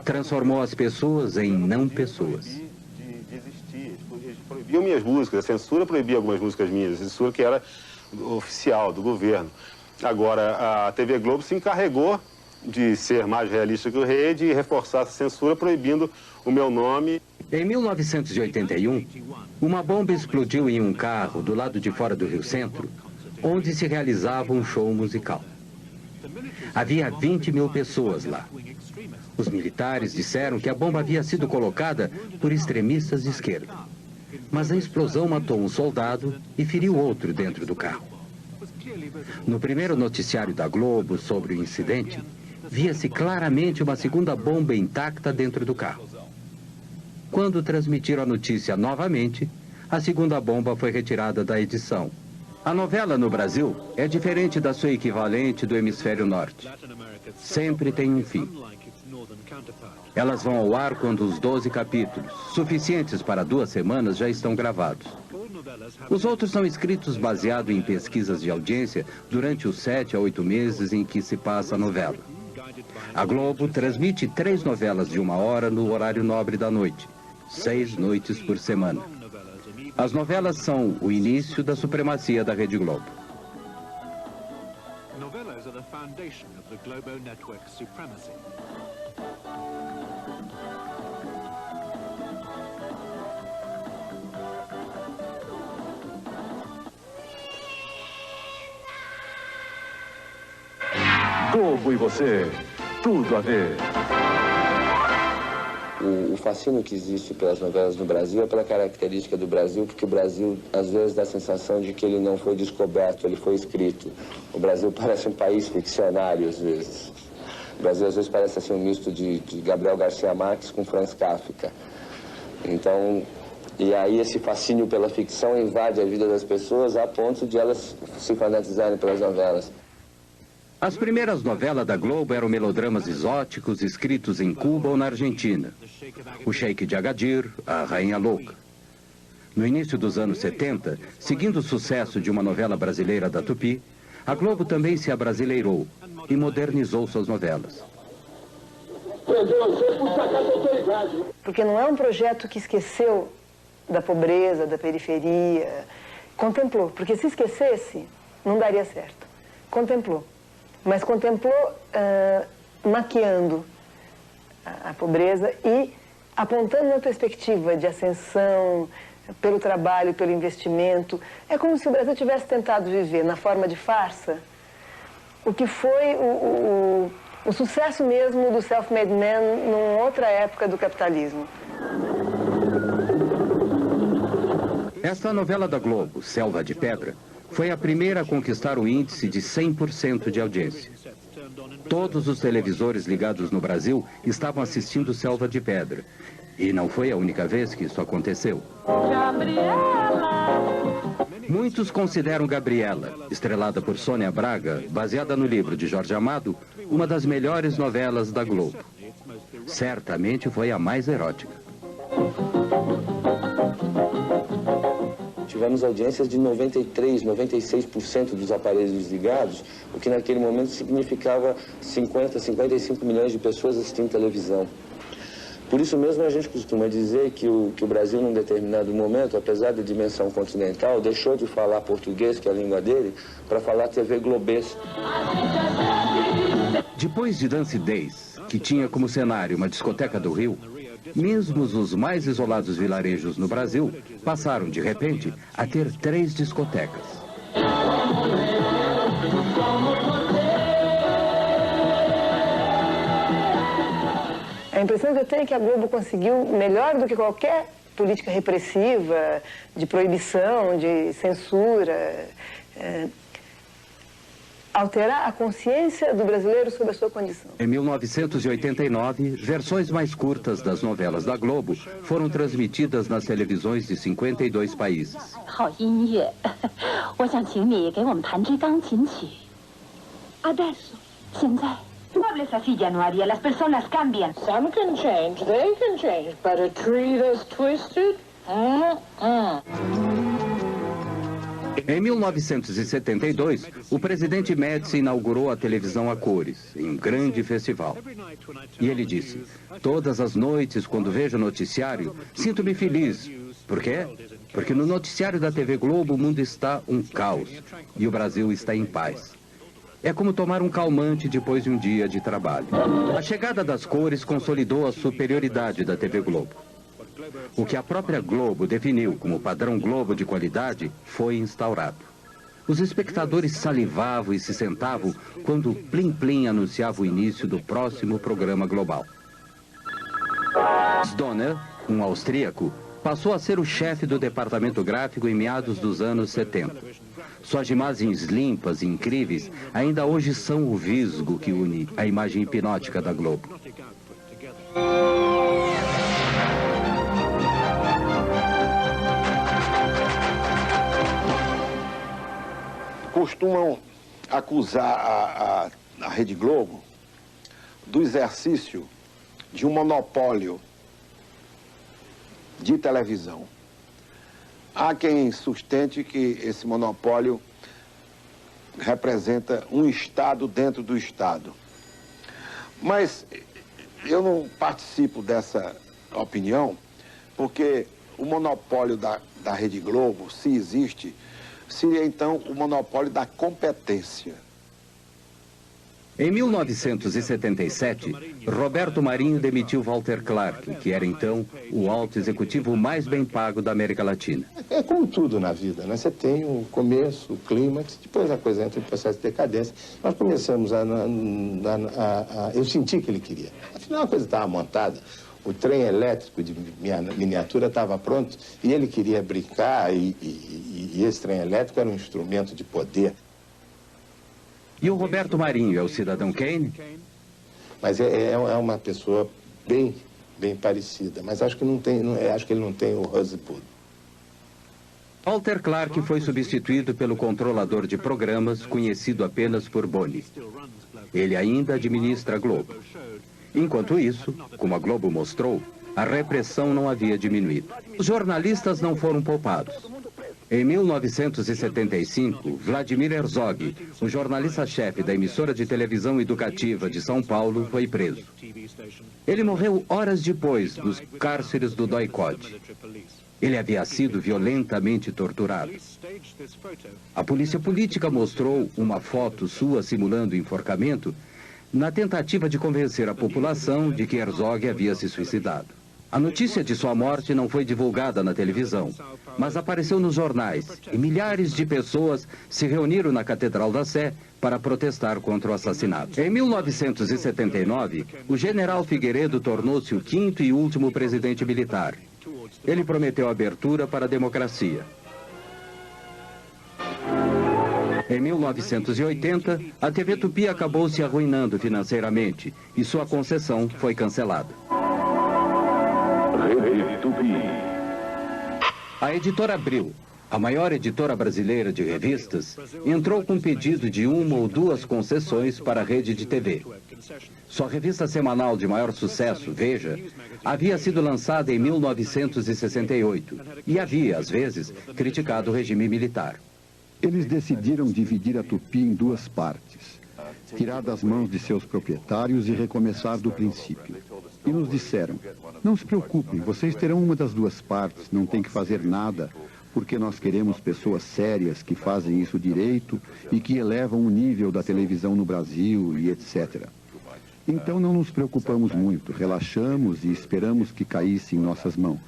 Transformou as pessoas em não pessoas. Proibiam minhas músicas, a censura proibia algumas músicas minhas, a censura que era oficial do governo. Agora, a TV Globo se encarregou de ser mais realista que o rei, de reforçar essa censura proibindo o meu nome. Em 1981, uma bomba explodiu em um carro do lado de fora do Rio Centro, onde se realizava um show musical. Havia 20 mil pessoas lá. Os militares disseram que a bomba havia sido colocada por extremistas de esquerda. Mas a explosão matou um soldado e feriu outro dentro do carro. No primeiro noticiário da Globo sobre o incidente, via-se claramente uma segunda bomba intacta dentro do carro. Quando transmitiram a notícia novamente, a segunda bomba foi retirada da edição. A novela no Brasil é diferente da sua equivalente do hemisfério norte. Sempre tem um fim. Elas vão ao ar quando os 12 capítulos, suficientes para 2 semanas, já estão gravados. Os outros são escritos baseado em pesquisas de audiência durante os 7 a 8 meses em que se passa a novela. A Globo transmite 3 novelas de 1 hora no horário nobre da noite, 6 noites por semana. As novelas são o início da supremacia da Rede Globo. Novelas are the foundation of the Globo network's supremacy. Globo e você, tudo a ver. O fascínio que existe pelas novelas no Brasil é pela característica do Brasil, porque o Brasil, às vezes, dá a sensação de que ele não foi descoberto, ele foi escrito. O Brasil parece um país ficcionário, às vezes. O Brasil, às vezes, parece assim, um misto de Gabriel Garcia Marques com Franz Kafka. Então, e aí esse fascínio pela ficção invade a vida das pessoas a ponto de elas se fanatizarem pelas novelas. As primeiras novelas da Globo eram melodramas exóticos escritos em Cuba ou na Argentina. O Sheik de Agadir, a Rainha Louca. No início dos anos 70, seguindo o sucesso de uma novela brasileira da Tupi, a Globo também se abrasileirou e modernizou suas novelas. Porque não é um projeto que esqueceu da pobreza, da periferia. Contemplou, porque se esquecesse, não daria certo. Contemplou. Mas contemplou maquiando a pobreza e apontando uma perspectiva de ascensão pelo trabalho, pelo investimento. É como se o Brasil tivesse tentado viver na forma de farsa o que foi o sucesso mesmo do self-made man numa outra época do capitalismo. Esta novela da Globo, Selva de Pedra, foi a primeira a conquistar o índice de 100% de audiência. Todos os televisores ligados no Brasil estavam assistindo Selva de Pedra. E não foi a única vez que isso aconteceu. Muitos consideram Gabriela, estrelada por Sônia Braga, baseada no livro de Jorge Amado, uma das melhores novelas da Globo. Certamente foi a mais erótica. Tivemos audiências de 93%, 96% dos aparelhos ligados, o que naquele momento significava 50, 55 milhões de pessoas assistindo televisão. Por isso mesmo a gente costuma dizer que o Brasil, num determinado momento, apesar da dimensão continental, deixou de falar português, que é a língua dele, para falar TV globês. Depois de Dance Days, que tinha como cenário uma discoteca do Rio, mesmo os mais isolados vilarejos no Brasil passaram, de repente, a ter 3 discotecas. A impressão que eu tenho é que a Globo conseguiu, melhor do que qualquer política repressiva, de proibição, de censura, alterar a consciência do brasileiro sobre a sua condição. Em 1989, versões mais curtas das novelas da Globo foram transmitidas nas televisões de 52 países. Muebles así ya no haría, las personas cambian. Some can change, they can change, but a tree that's twisted? Em 1972, o presidente Médici inaugurou a televisão a cores, em um grande festival. E ele disse: todas as noites, quando vejo o noticiário, sinto-me feliz. Por quê? Porque no noticiário da TV Globo o mundo está um caos e o Brasil está em paz. É como tomar um calmante depois de um dia de trabalho. A chegada das cores consolidou a superioridade da TV Globo. O que a própria Globo definiu como padrão Globo de qualidade foi instaurado. Os espectadores salivavam e se sentavam quando o Plim Plim anunciava o início do próximo programa global. Donner, um austríaco, passou a ser o chefe do departamento gráfico em meados dos anos 70. Suas imagens limpas e incríveis ainda hoje são o visgo que une a imagem hipnótica da Globo. Costumam acusar a Rede Globo do exercício de um monopólio de televisão. Há quem sustente que esse monopólio representa um Estado dentro do Estado. Mas eu não participo dessa opinião, porque o monopólio da Rede Globo, se existe, seria então o monopólio da competência. Em 1977, Roberto Marinho demitiu Walter Clark, que era então o alto executivo mais bem pago da América Latina. É como tudo na vida, né? Você tem o começo, o clímax, depois a coisa entra em processo de decadência. Nós começamos eu senti que ele queria. Afinal, a coisa estava montada, o trem elétrico de miniatura estava pronto e ele queria brincar e esse trem elétrico era um instrumento de poder. E o Roberto Marinho é o cidadão Kane? Mas é uma pessoa bem parecida, mas acho que ele não tem o Rosebud. Walter Clark foi substituído pelo controlador de programas, conhecido apenas por Boni. Ele ainda administra a Globo. Enquanto isso, como a Globo mostrou, a repressão não havia diminuído. Os jornalistas não foram poupados. Em 1975, Vladimir Herzog, o jornalista-chefe da emissora de televisão educativa de São Paulo, foi preso. Ele morreu horas depois dos cárceres do DOI-CODE. Ele havia sido violentamente torturado. A polícia política mostrou uma foto sua simulando enforcamento na tentativa de convencer a população de que Herzog havia se suicidado. A notícia de sua morte não foi divulgada na televisão, mas apareceu nos jornais e milhares de pessoas se reuniram na Catedral da Sé para protestar contra o assassinato. Em 1979, o general Figueiredo tornou-se o 5º e último presidente militar. Ele prometeu abertura para a democracia. Em 1980, a TV Tupi acabou se arruinando financeiramente e sua concessão foi cancelada. A editora Abril, a maior editora brasileira de revistas, entrou com pedido de 1 ou 2 concessões para a rede de TV. Sua revista semanal de maior sucesso, Veja, havia sido lançada em 1968 e havia, às vezes, criticado o regime militar. Eles decidiram dividir a Tupi em 2 partes, tirar das mãos de seus proprietários e recomeçar do princípio. e nos disseram: não se preocupem, vocês terão uma das duas partes, não tem que fazer nada, porque nós queremos pessoas sérias que fazem isso direito e que elevam o nível da televisão no Brasil e etc. Então não nos preocupamos muito, relaxamos e esperamos que caísse em nossas mãos.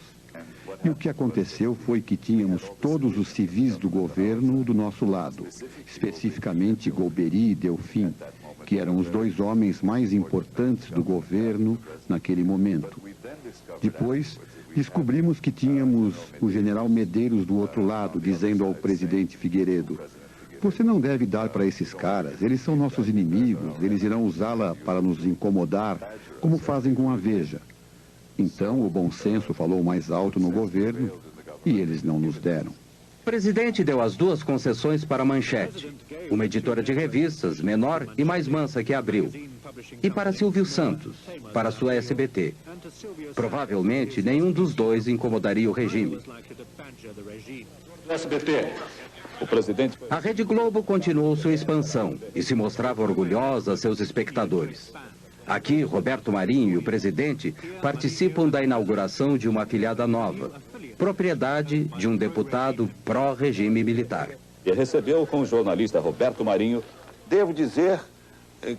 E o que aconteceu foi que tínhamos todos os civis do governo do nosso lado, especificamente Golbery e Delfim, que eram os dois homens mais importantes do governo naquele momento. Depois, descobrimos que tínhamos o general Medeiros do outro lado, dizendo ao presidente Figueiredo: você não deve dar para esses caras, eles são nossos inimigos, eles irão usá-la para nos incomodar, como fazem com a Veja. Então, o bom senso falou mais alto no governo e eles não nos deram. O presidente deu as duas concessões para a Manchete, uma editora de revistas menor e mais mansa que a Abril, e para Silvio Santos, para a sua SBT. Provavelmente, nenhum dos dois incomodaria o regime. SBT. O presidente... A Rede Globo continuou sua expansão e se mostrava orgulhosa a seus espectadores. Aqui, Roberto Marinho e o presidente participam da inauguração de uma afiliada nova, propriedade de um deputado pró-regime militar. E recebeu com o jornalista Roberto Marinho. Devo dizer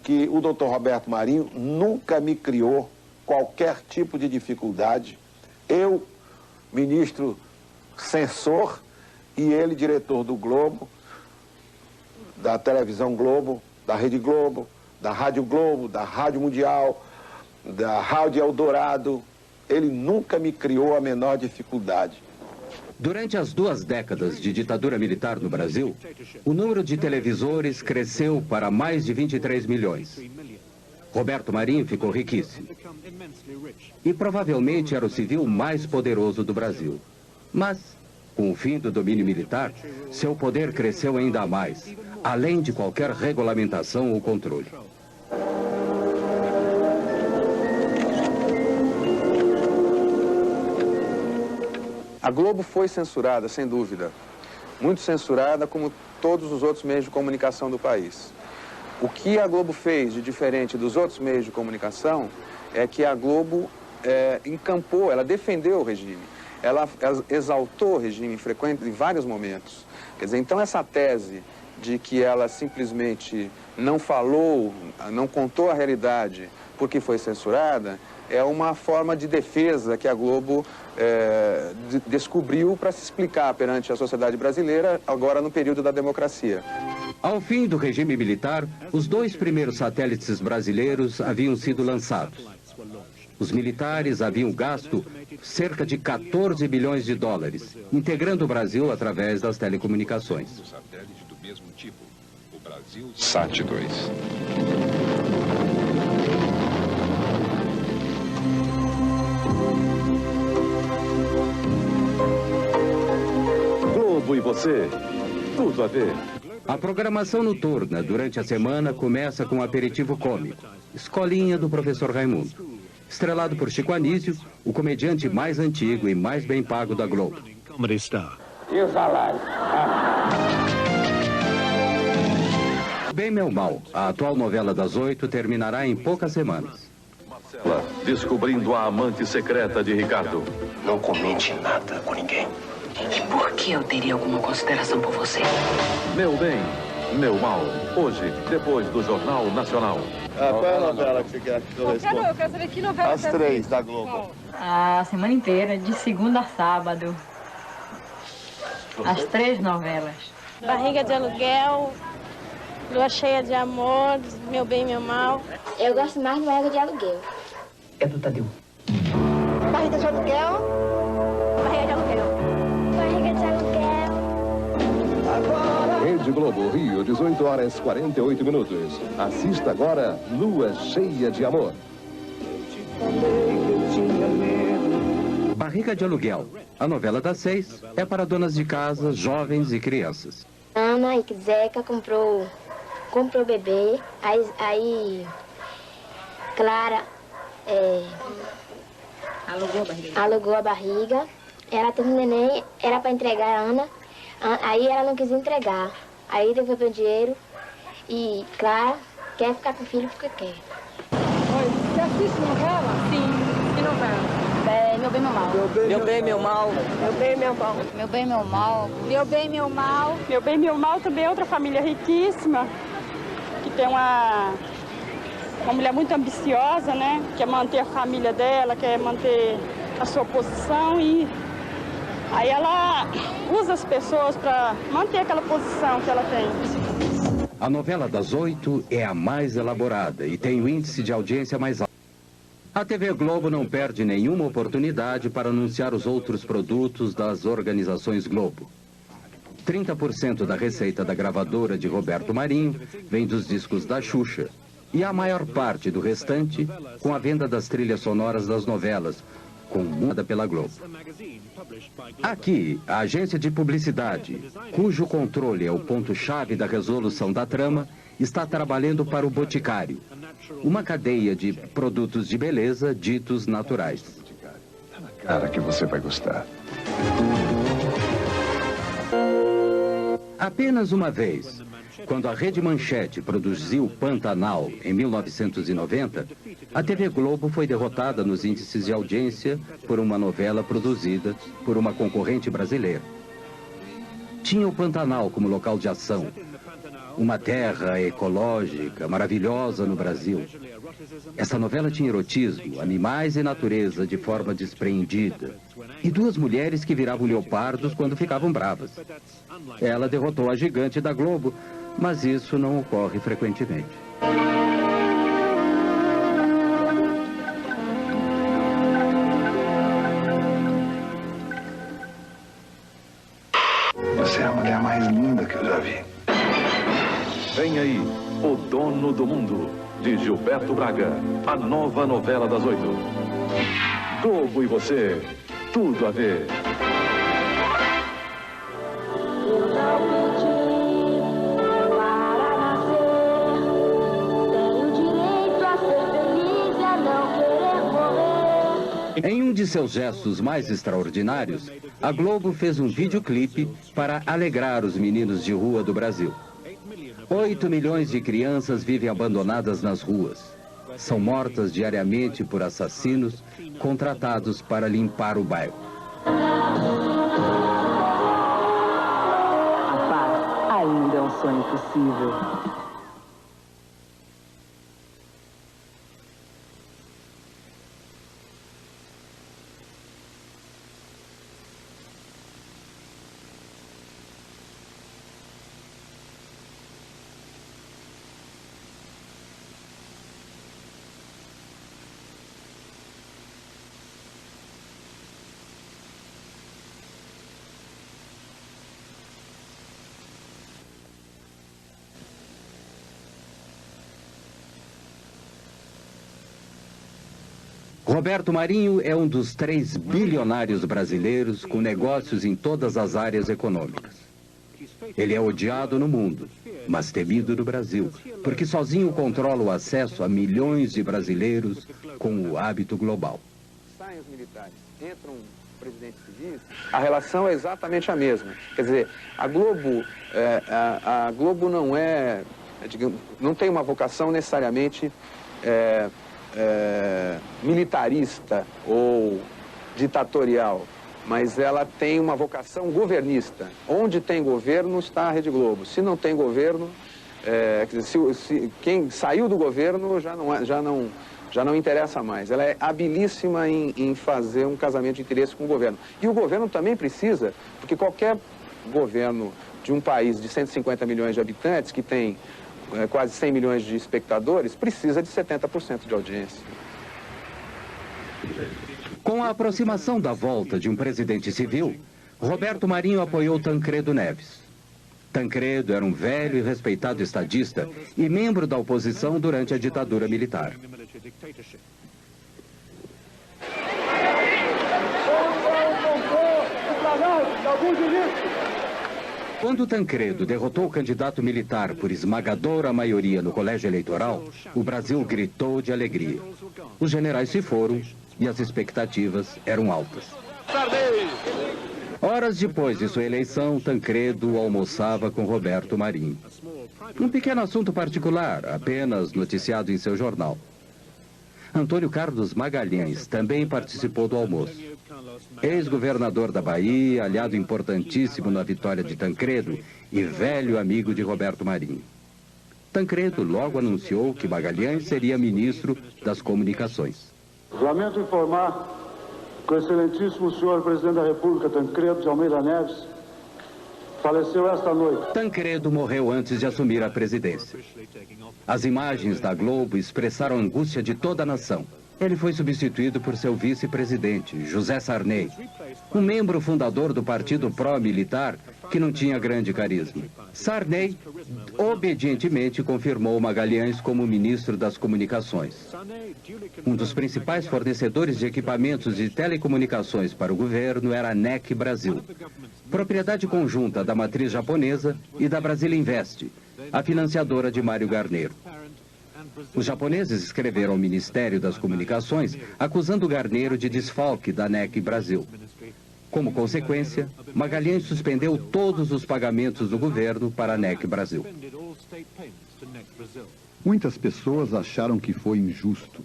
que o doutor Roberto Marinho nunca me criou qualquer tipo de dificuldade. Eu, ministro censor, e ele, diretor do Globo, da televisão Globo, da Rede Globo, da Rádio Globo, da Rádio Mundial, da Rádio Eldorado. Ele nunca me criou a menor dificuldade. Durante as 2 décadas de ditadura militar no Brasil, o número de televisores cresceu para mais de 23 milhões. Roberto Marinho ficou riquíssimo. E provavelmente era o civil mais poderoso do Brasil. Mas, com o fim do domínio militar, seu poder cresceu ainda mais, além de qualquer regulamentação ou controle. A Globo foi censurada, sem dúvida. Muito censurada, como todos os outros meios de comunicação do país. O que a Globo fez de diferente dos outros meios de comunicação é que a Globo encampou, ela defendeu o regime. Ela exaltou o regime em vários momentos. Quer dizer, então essa tese de que ela simplesmente não falou, não contou a realidade porque foi censurada, é uma forma de defesa que a Globo descobriu para se explicar perante a sociedade brasileira, agora no período da democracia. Ao fim do regime militar, os 2 primeiros satélites brasileiros haviam sido lançados. Os militares haviam gasto cerca de 14 bilhões de dólares, integrando o Brasil através das telecomunicações. SAT-2. Globo e você, tudo a ver. A programação noturna durante a semana começa com um aperitivo cômico, Escolinha do Professor Raimundo. Estrelado por Chico Anísio, o comediante mais antigo e mais bem pago da Globo. E o salário? Bem Meu Mal, a atual novela das 8, terminará em poucas semanas. Descobrindo a amante secreta de Ricardo. Não comente nada com ninguém. E por que eu teria alguma consideração por você? Meu Bem, Meu Mal. Hoje, depois do Jornal Nacional. Qual é a novela que você quer que eu responda? Eu quero saber que novela As 3 da Globo. A semana inteira, de segunda a sábado. As 3 novelas. Barriga de Aluguel, Lua Cheia de Amor, Meu Bem, Meu Mal. Eu gosto mais de Barriga de Aluguel. É do Tadeu. Barriga de Aluguel. Barriga de Aluguel. Barriga de Aluguel. Rede Globo, Rio, 18 horas 48 minutos. Assista agora Lua Cheia de Amor. Barriga de Aluguel, a novela das 6, é para donas de casa, jovens e crianças. Ana e Zeca comprou bebê, aí Clara alugou a barriga. Ela teve um neném, era para entregar a Ana, aí ela não quis entregar. Aí devolveu o dinheiro e Clara quer ficar com o filho porque quer. Oi, você assiste novela? Sim. bem, meu mal. Meu bem, meu mal. Meu bem, meu mal. Meu bem, meu mal. Meu bem, meu mal. Meu bem, meu mal também é outra família riquíssima, que tem uma mulher muito ambiciosa, né? Quer manter a família dela, quer manter a sua posição e aí ela usa as pessoas para manter aquela posição que ela tem. A novela das 8 é a mais elaborada e tem o índice de audiência mais alto. A TV Globo não perde nenhuma oportunidade para anunciar os outros produtos das organizações Globo. 30% da receita da gravadora de Roberto Marinho vem dos discos da Xuxa. E a maior parte do restante com a venda das trilhas sonoras das novelas, comandada pela Globo. Aqui, a agência de publicidade, cujo controle é o ponto-chave da resolução da trama, está trabalhando para o Boticário, uma cadeia de produtos de beleza ditos naturais. Cara, que você vai gostar. Apenas uma vez, quando a Rede Manchete produziu Pantanal em 1990, a TV Globo foi derrotada nos índices de audiência por uma novela produzida por uma concorrente brasileira. Tinha o Pantanal como local de ação, uma terra ecológica maravilhosa no Brasil. Essa novela tinha erotismo, animais e natureza de forma despreendida, e duas mulheres que viravam leopardos quando ficavam bravas. Ela derrotou a gigante da Globo, mas isso não ocorre frequentemente. Você é a mulher mais linda que eu já vi. Vem aí, O Dono do Mundo, de Gilberto Braga, a nova novela das 8. Globo e você, tudo a ver. Em um de seus gestos mais extraordinários, a Globo fez um videoclipe para alegrar os meninos de rua do Brasil. 8 milhões de crianças vivem abandonadas nas ruas. São mortas diariamente por assassinos contratados para limpar o bairro. A paz ainda é um sonho possível. Roberto Marinho é um dos 3 bilionários brasileiros com negócios em todas as áreas econômicas. Ele é odiado no mundo, mas temido no Brasil, porque sozinho controla o acesso a milhões de brasileiros com o hábito global. Saem os militares, entram presidentes civis, a relação é exatamente a mesma. Quer dizer, a Globo não é, digamos, não tem uma vocação necessariamente militarista ou ditatorial, mas ela tem uma vocação governista. Onde tem governo está a Rede Globo. Se não tem governo, quer dizer, quem saiu do governo já não interessa mais. Ela é habilíssima em fazer um casamento de interesse com o governo. E o governo também precisa, porque qualquer governo de um país de 150 milhões de habitantes, que tem quase 100 milhões de espectadores, precisa de 70% de audiência. Com a aproximação da volta de um presidente civil, Roberto Marinho apoiou Tancredo Neves. Tancredo era um velho e respeitado estadista e membro da oposição durante a ditadura militar. Quando Tancredo derrotou o candidato militar por esmagadora maioria no colégio eleitoral, o Brasil gritou de alegria. Os generais se foram e as expectativas eram altas. Horas depois de sua eleição, Tancredo almoçava com Roberto Marinho. Um pequeno assunto particular, apenas noticiado em seu jornal. Antônio Carlos Magalhães também participou do almoço. Ex-governador da Bahia, aliado importantíssimo na vitória de Tancredo e velho amigo de Roberto Marinho. Tancredo logo anunciou que Magalhães seria ministro das Comunicações. Lamento informar que o excelentíssimo senhor presidente da República, Tancredo de Almeida Neves, faleceu esta noite. Tancredo morreu antes de assumir a presidência. As imagens da Globo expressaram a angústia de toda a nação. Ele foi substituído por seu vice-presidente, José Sarney, um membro fundador do partido pró-militar que não tinha grande carisma. Sarney obedientemente confirmou Magalhães como ministro das Comunicações. Um dos principais fornecedores de equipamentos de telecomunicações para o governo era a NEC Brasil, propriedade conjunta da matriz japonesa e da Brasília Invest, a financiadora de Mário Garneiro. Os japoneses escreveram ao Ministério das Comunicações acusando Garneiro de desfalque da NEC Brasil. Como consequência, Magalhães suspendeu todos os pagamentos do governo para a NEC Brasil. Muitas pessoas acharam que foi injusto.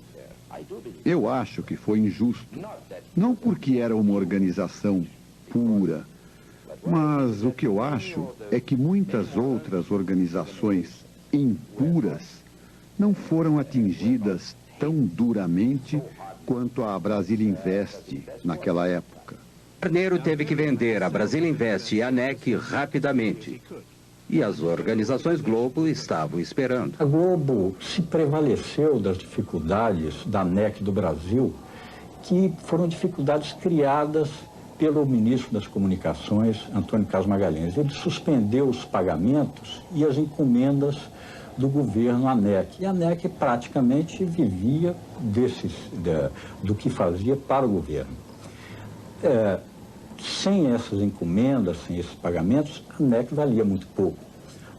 Eu acho que foi injusto. Não porque era uma organização pura, mas o que eu acho é que muitas outras organizações impuras não foram atingidas tão duramente quanto a Brasília Invest naquela época. Garneiro teve que vender a Brasília Invest e a NEC rapidamente. E as organizações Globo estavam esperando. A Globo se prevaleceu das dificuldades da NEC do Brasil, que foram dificuldades criadas pelo ministro das Comunicações, Antônio Carlos Magalhães. Ele suspendeu os pagamentos e as encomendas do governo à NEC. E a NEC praticamente vivia do que fazia para o governo. Sem essas encomendas, sem esses pagamentos, a NEC valia muito pouco.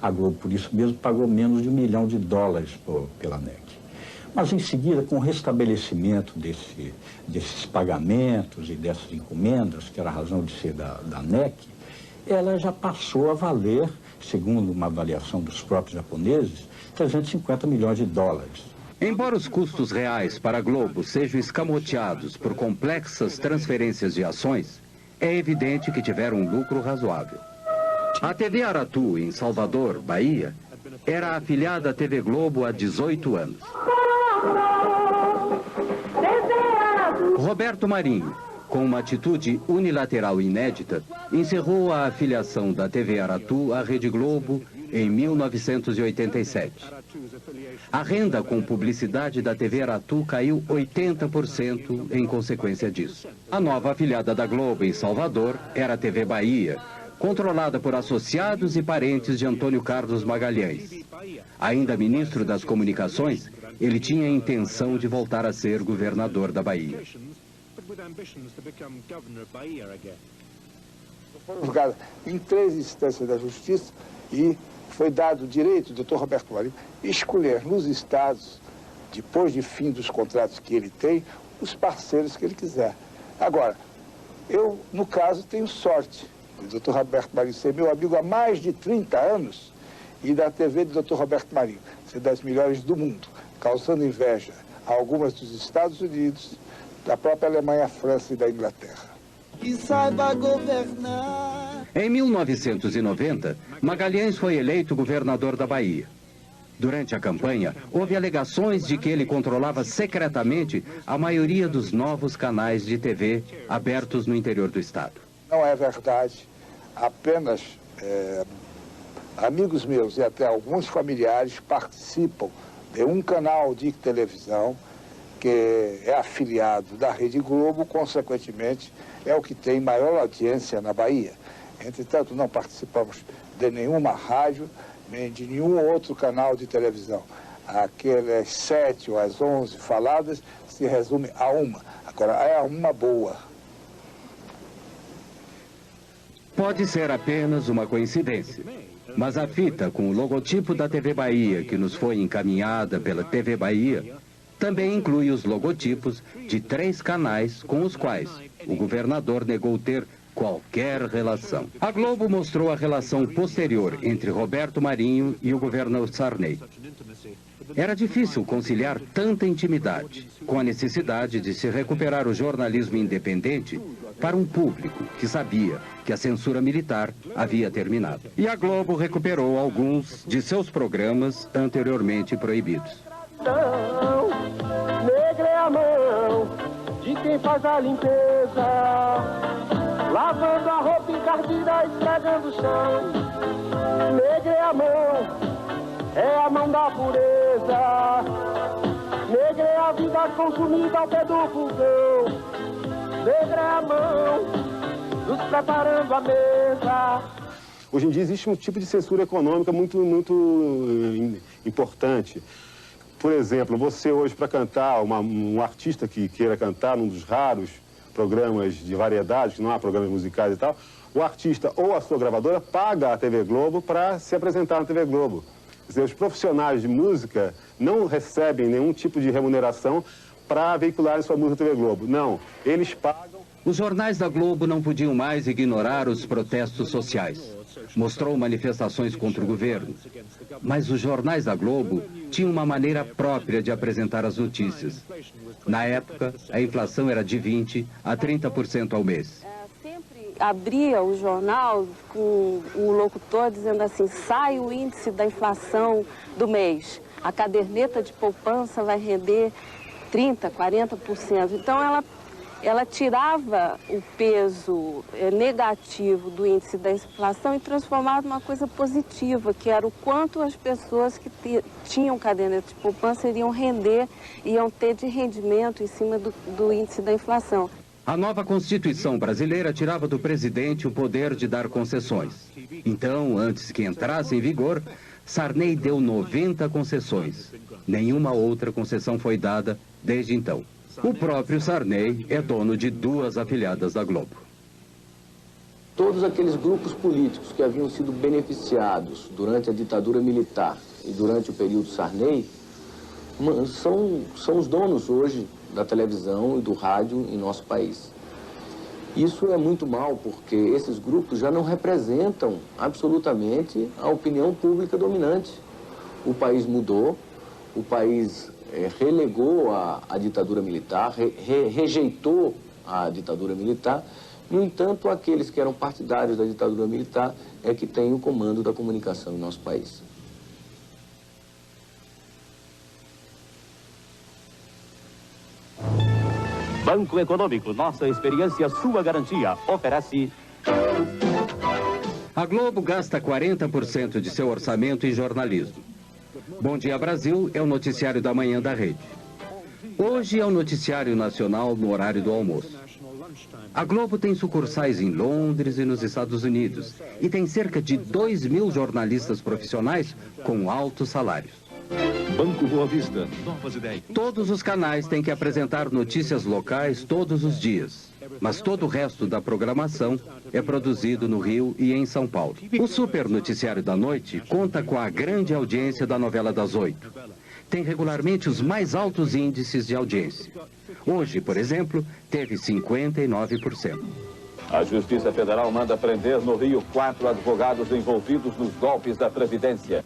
A Globo, por isso mesmo, pagou menos de $1 milhão pela NEC. Mas, em seguida, com o restabelecimento desses pagamentos e dessas encomendas, que era a razão de ser da NEC, ela já passou a valer, segundo uma avaliação dos próprios japoneses, $350 milhões. Embora os custos reais para a Globo sejam escamoteados por complexas transferências de ações, é evidente que tiveram um lucro razoável. A TV Aratu, em Salvador, Bahia, era afiliada à TV Globo há 18 anos. Roberto Marinho, com uma atitude unilateral inédita, encerrou a afiliação da TV Aratu à Rede Globo em 1987. A renda com publicidade da TV Aratu caiu 80% em consequência disso. A nova afiliada da Globo em Salvador era a TV Bahia, controlada por associados e parentes de Antônio Carlos Magalhães. Ainda ministro das Comunicações, ele tinha a intenção de voltar a ser governador da Bahia. Foram julgadas em 3 instâncias da Justiça e foi dado o direito do Dr. Roberto Marinho escolher nos estados, depois de fim dos contratos que ele tem, os parceiros que ele quiser. Agora, eu, no caso, tenho sorte do Dr. Roberto Marinho ser meu amigo há mais de 30 anos e da TV do Dr. Roberto Marinho ser das melhores do mundo, causando inveja a algumas dos Estados Unidos, da própria Alemanha, França e da Inglaterra. Que saiba governar. Em 1990, Magalhães foi eleito governador da Bahia. Durante a campanha, houve alegações de que ele controlava secretamente a maioria dos novos canais de TV abertos no interior do estado. Não é verdade. Apenas amigos meus e até alguns familiares participam de um canal de televisão que é afiliado da Rede Globo, consequentemente, é o que tem maior audiência na Bahia. Entretanto, não participamos de nenhuma rádio, nem de nenhum outro canal de televisão. Aquelas 7 ou as 11 faladas se resume a uma. Agora, é uma boa. Pode ser apenas uma coincidência, mas a fita com o logotipo da TV Bahia, que nos foi encaminhada pela TV Bahia, também inclui os logotipos de 3 canais com os quais o governador negou ter qualquer relação. A Globo mostrou a relação posterior entre Roberto Marinho e o governador Sarney. Era difícil conciliar tanta intimidade com a necessidade de se recuperar o jornalismo independente para um público que sabia que a censura militar havia terminado. E a Globo recuperou alguns de seus programas anteriormente proibidos. Negra é a mão de quem faz a limpeza, lavando a roupa encardida, esfregando o chão. Negra é a mão da pureza. Negra é a vida consumida ao pé do fogão. Negra é a mão nos preparando a mesa. Hoje em dia existe um tipo de censura econômica muito importante. Por exemplo, você hoje para cantar, um artista que queira cantar num dos raros programas de variedades, que não há programas musicais e tal, o artista ou a sua gravadora paga a TV Globo para se apresentar na TV Globo. Quer dizer, os profissionais de música não recebem nenhum tipo de remuneração para veicularem sua música na TV Globo. Não, eles pagam. Os jornais da Globo não podiam mais ignorar os protestos sociais. Mostrou manifestações contra o governo. Mas os jornais da Globo tinham uma maneira própria de apresentar as notícias. Na época, a inflação era de 20% a 30% ao mês. Sempre abria o jornal com o locutor dizendo assim: sai o índice da inflação do mês. A caderneta de poupança vai render 30%, 40%. Então, ela tirava o peso negativo do índice da inflação e transformava numa coisa positiva, que era o quanto as pessoas que tinham caderneta de poupança iriam render, iam ter de rendimento em cima do índice da inflação. A nova Constituição brasileira tirava do presidente o poder de dar concessões. Então, antes que entrasse em vigor, Sarney deu 90 concessões. Nenhuma outra concessão foi dada desde então. O próprio Sarney é dono de 2 afiliadas da Globo. Todos aqueles grupos políticos que haviam sido beneficiados durante a ditadura militar e durante o período Sarney são os donos hoje da televisão e do rádio em nosso país. Isso é muito mal, porque esses grupos já não representam absolutamente a opinião pública dominante. O país mudou, o país relegou a ditadura militar, rejeitou a ditadura militar. No entanto, aqueles que eram partidários da ditadura militar é que têm o comando da comunicação em nosso país. Banco Econômico, nossa experiência, sua garantia, oferece... A Globo gasta 40% de seu orçamento em jornalismo. Bom Dia Brasil é o noticiário da manhã da rede. Hoje é o noticiário nacional no horário do almoço. A Globo tem sucursais em Londres e nos Estados Unidos e tem cerca de 2.000 jornalistas profissionais com altos salários. Banco Boa Vista, novas ideias. Todos os canais têm que apresentar notícias locais todos os dias, mas todo o resto da programação é produzido no Rio e em São Paulo. O Super Noticiário da Noite conta com a grande audiência da novela das 8. Tem regularmente os mais altos índices de audiência. Hoje, por exemplo, teve 59%. A Justiça Federal manda prender no Rio 4 advogados envolvidos nos golpes da Previdência.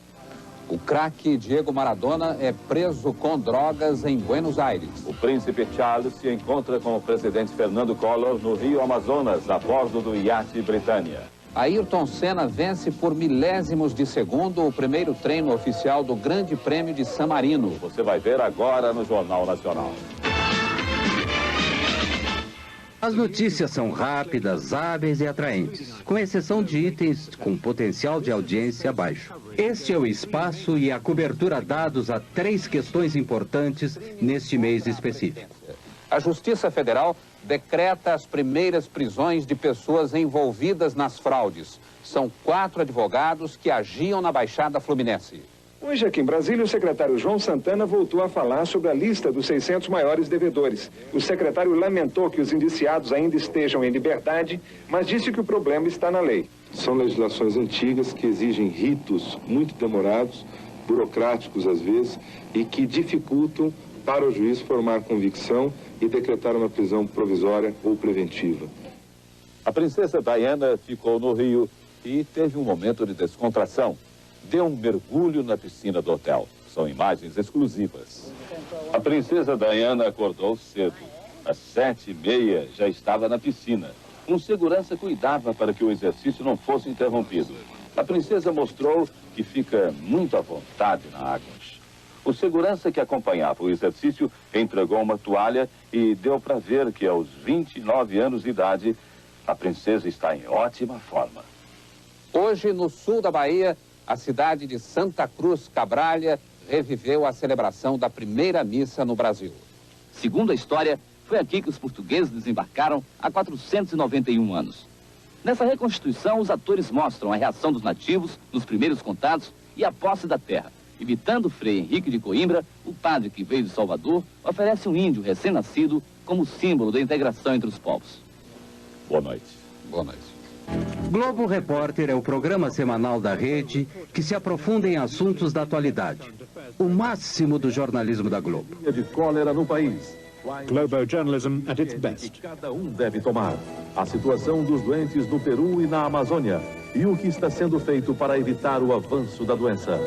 O craque Diego Maradona é preso com drogas em Buenos Aires. O príncipe Charles se encontra com o presidente Fernando Collor no Rio Amazonas, a bordo do iate Britânia. Ayrton Senna vence por milésimos de segundo o primeiro treino oficial do Grande Prêmio de San Marino. Você vai ver agora no Jornal Nacional. As notícias são rápidas, hábeis e atraentes, com exceção de itens com potencial de audiência baixo. Este é o espaço e a cobertura dados a 3 questões importantes neste mês específico. A Justiça Federal decreta as primeiras prisões de pessoas envolvidas nas fraudes. São 4 advogados que agiam na Baixada Fluminense. Hoje aqui em Brasília, o secretário João Santana voltou a falar sobre a lista dos 600 maiores devedores. O secretário lamentou que os indiciados ainda estejam em liberdade, mas disse que o problema está na lei. São legislações antigas que exigem ritos muito demorados, burocráticos às vezes, e que dificultam para o juiz formar convicção e decretar uma prisão provisória ou preventiva. A princesa Diana ficou no Rio e teve um momento de descontração. Deu um mergulho na piscina do hotel. São imagens exclusivas. A princesa Diana acordou cedo. Às 7h30 já estava na piscina. Um segurança cuidava para que o exercício não fosse interrompido. A princesa mostrou que fica muito à vontade na água. O segurança que acompanhava o exercício entregou uma toalha e deu para ver que aos 29 anos de idade, a princesa está em ótima forma. Hoje, no sul da Bahia, a cidade de Santa Cruz Cabralha reviveu a celebração da primeira missa no Brasil. Segundo a história, foi aqui que os portugueses desembarcaram há 491 anos. Nessa reconstituição, os atores mostram a reação dos nativos nos primeiros contatos e a posse da terra. Imitando Frei Henrique de Coimbra, o padre que veio de Salvador oferece um índio recém-nascido como símbolo da integração entre os povos. Boa noite. Boa noite. Globo Repórter é o programa semanal da rede que se aprofunda em assuntos da atualidade. O máximo do jornalismo da Globo. De cólera no país. Globo journalism at its best. Cada um deve tomar. A situação dos doentes no Peru e na Amazônia. E o que está sendo feito para evitar o avanço da doença.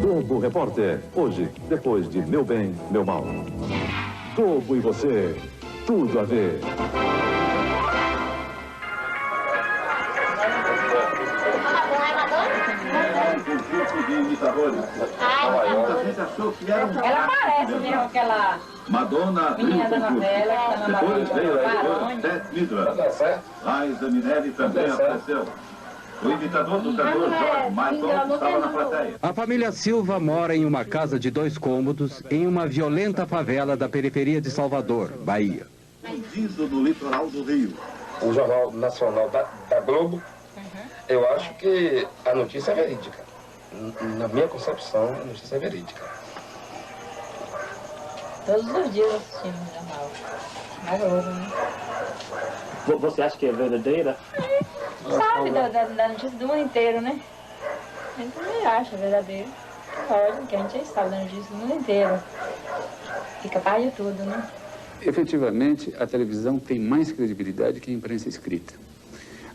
Globo Repórter, hoje, depois de Meu Bem, Meu Mal. Globo e você, tudo a ver. Ela parece mesmo aquela Madonna, menina da novela que está na depois veio a Barões. Beth Midler. Liza Minelli também apareceu. O imitador do cantor George Michael estava na plateia. A família Silva mora em uma casa de 2 cômodos em uma violenta favela da periferia de Salvador, Bahia. Vindo do litoral do Rio. O Jornal Nacional da Globo, eu acho que a notícia é verídica. Na minha concepção, a notícia é verídica. Todos os dias assistindo o jornal. Na Globo, né? Você acha que é verdadeira? Sabe da notícia do mundo inteiro, né? A gente também acha verdadeiro. Pode, porque a gente já sabe da notícia do mundo inteiro. Fica par de tudo, né? Efetivamente, a televisão tem mais credibilidade que a imprensa escrita.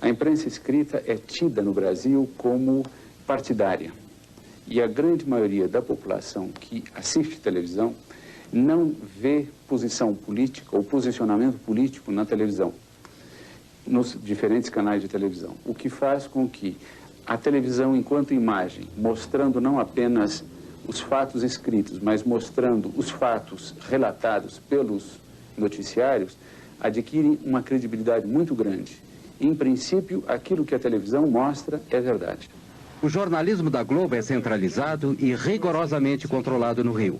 A imprensa escrita é tida no Brasil como partidária. E a grande maioria da população que assiste televisão não vê posição política ou posicionamento político na televisão, nos diferentes canais de televisão. O que faz com que a televisão, enquanto imagem, mostrando não apenas os fatos escritos, mas mostrando os fatos relatados pelos noticiários, adquire uma credibilidade muito grande. Em princípio, aquilo que a televisão mostra é verdade. O jornalismo da Globo é centralizado e rigorosamente controlado no Rio.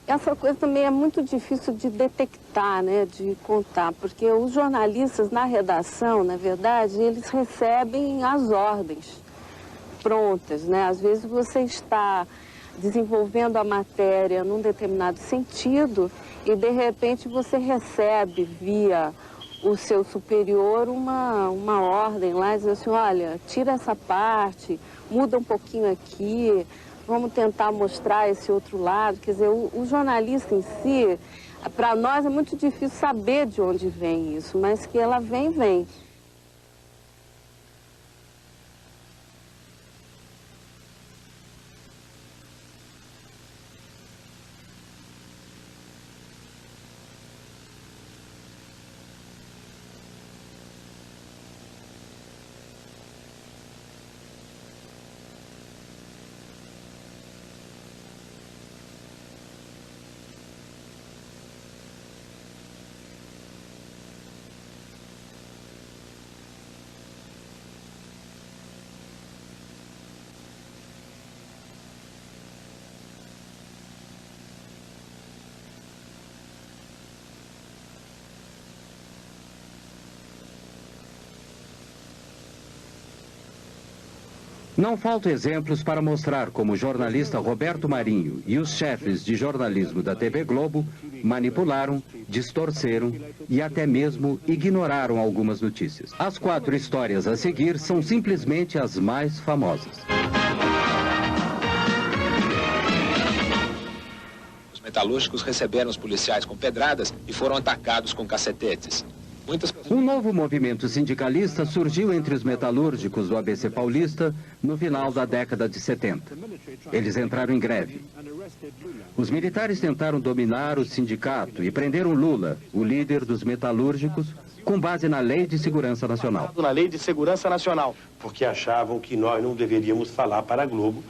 Essa coisa também é muito difícil de detectar, né, de contar, porque os jornalistas na redação, na verdade, eles recebem as ordens prontas, né? Às vezes você está desenvolvendo a matéria num determinado sentido e, de repente, você recebe via o seu superior uma ordem lá, diz assim, olha, tira essa parte, muda um pouquinho aqui, vamos tentar mostrar esse outro lado. Quer dizer, o jornalista em si, para nós é muito difícil saber de onde vem isso, mas que ela vem, vem. Não faltam exemplos para mostrar como o jornalista Roberto Marinho e os chefes de jornalismo da TV Globo manipularam, distorceram e até mesmo ignoraram algumas notícias. As 4 histórias a seguir são simplesmente as mais famosas. Os metalúrgicos receberam os policiais com pedradas e foram atacados com cacetetes. Um novo movimento sindicalista surgiu entre os metalúrgicos do ABC Paulista no final da década de 70. Eles entraram em greve. Os militares tentaram dominar o sindicato e prenderam Lula, o líder dos metalúrgicos, com base na Lei de Segurança Nacional. Na Lei de Segurança Nacional. Porque achavam que nós não deveríamos falar para a Globo,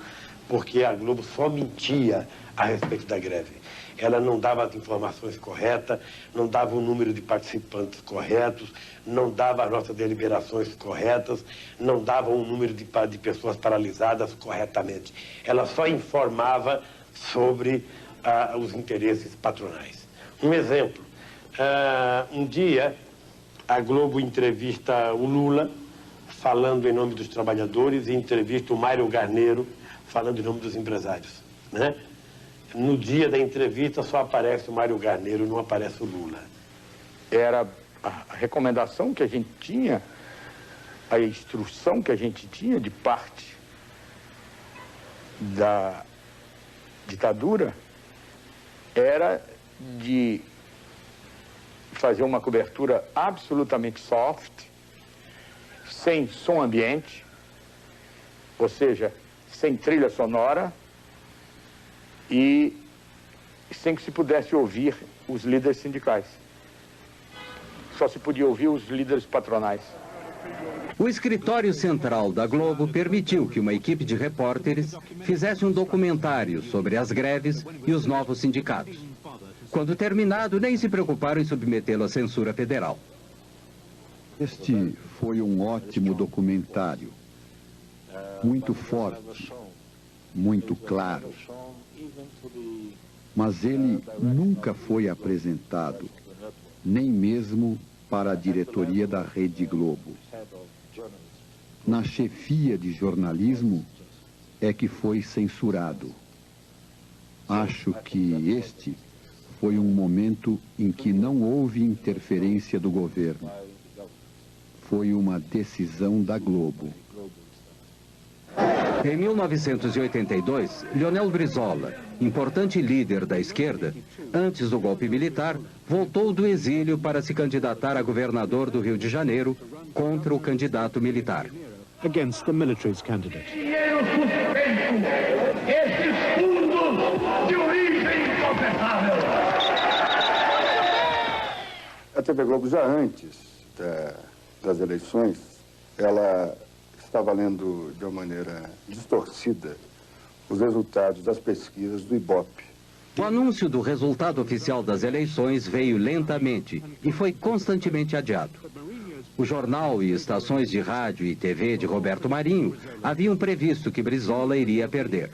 porque a Globo só mentia a respeito da greve. Ela não dava as informações corretas, não dava o número de participantes corretos, não dava as nossas deliberações corretas, não dava o número de pessoas paralisadas corretamente. Ela só informava sobre os interesses patronais. Um exemplo, um dia a Globo entrevista o Lula, falando em nome dos trabalhadores, e entrevista o Mário Garneiro, falando em nome dos empresários, né? No dia da entrevista só aparece o Mário Garneiro, não aparece o Lula. Era a recomendação que a gente tinha, a instrução que a gente tinha de parte da ditadura, era de fazer uma cobertura absolutamente soft, sem som ambiente, ou seja, sem trilha sonora, e sem que se pudesse ouvir os líderes sindicais. Só se podia ouvir os líderes patronais. O escritório central da Globo permitiu que uma equipe de repórteres fizesse um documentário sobre as greves e os novos sindicatos. Quando terminado, nem se preocuparam em submetê-lo à censura federal. Este foi um ótimo documentário, muito forte, muito claro. Mas ele nunca foi apresentado, nem mesmo para a diretoria da Rede Globo. Na chefia de jornalismo é que foi censurado. Acho que este foi um momento em que não houve interferência do governo. Foi uma decisão da Globo. Em 1982, Leonel Brizola, importante líder da esquerda, antes do golpe militar, voltou do exílio para se candidatar a governador do Rio de Janeiro contra o candidato militar. Against the military's candidate. Dinheiro suspeito, esses fundos de origem incontestável. A TV Globo, já antes das eleições, ela estava lendo de uma maneira distorcida os resultados das pesquisas do Ibope. O anúncio do resultado oficial das eleições veio lentamente e foi constantemente adiado. O jornal e estações de rádio e TV de Roberto Marinho haviam previsto que Brizola iria perder.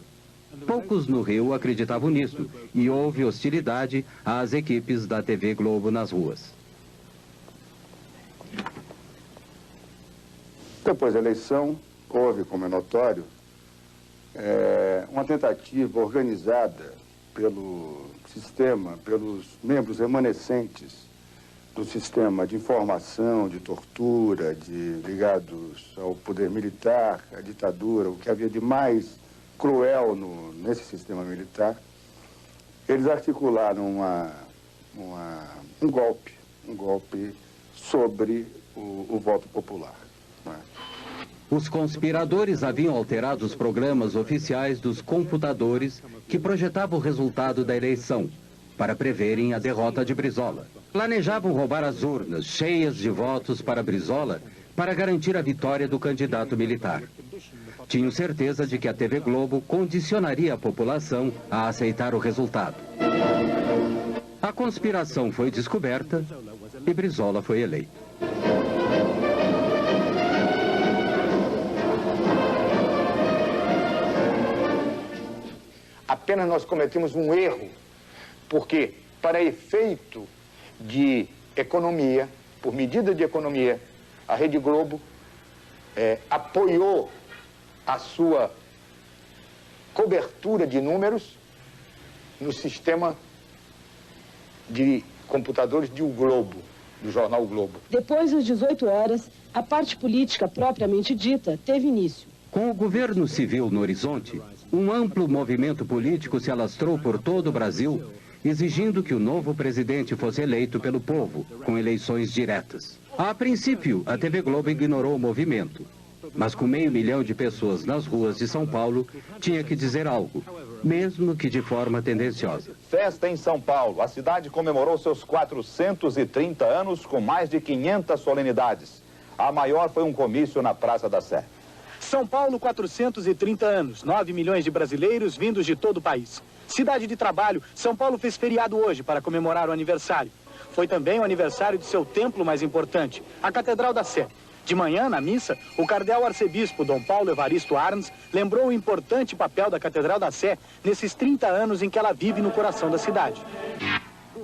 Poucos no Rio acreditavam nisso e houve hostilidade às equipes da TV Globo nas ruas. Depois da eleição, houve, como é notório, uma tentativa organizada pelo sistema, pelos membros remanescentes do sistema de informação, de tortura, ligados ao poder militar, à ditadura, o que havia de mais cruel nesse sistema militar. Eles articularam um golpe sobre o voto popular. Os conspiradores haviam alterado os programas oficiais dos computadores que projetavam o resultado da eleição, para preverem a derrota de Brizola. Planejavam roubar as urnas cheias de votos para Brizola para garantir a vitória do candidato militar. Tinham certeza de que a TV Globo condicionaria a população a aceitar o resultado. A conspiração foi descoberta e Brizola foi eleito. Apenas nós cometemos um erro, porque para efeito de economia, por medida de economia, a Rede Globo apoiou a sua cobertura de números no sistema de computadores de O Globo, do jornal O Globo. Depois das 18 horas, a parte política propriamente dita teve início. Com o governo civil no horizonte, um amplo movimento político se alastrou por todo o Brasil exigindo que o novo presidente fosse eleito pelo povo, com eleições diretas. A princípio, a TV Globo ignorou o movimento, mas com 500 mil de pessoas nas ruas de São Paulo, tinha que dizer algo, mesmo que de forma tendenciosa. Festa em São Paulo. A cidade comemorou seus 430 anos com mais de 500 solenidades. A maior foi um comício na Praça da Sé. São Paulo, 430 anos, 9 milhões de brasileiros vindos de todo o país. Cidade de trabalho, São Paulo fez feriado hoje para comemorar o aniversário. Foi também o aniversário de seu templo mais importante, a Catedral da Sé. De manhã, na missa, o cardeal arcebispo Dom Paulo Evaristo Arns lembrou o importante papel da Catedral da Sé nesses 30 anos em que ela vive no coração da cidade.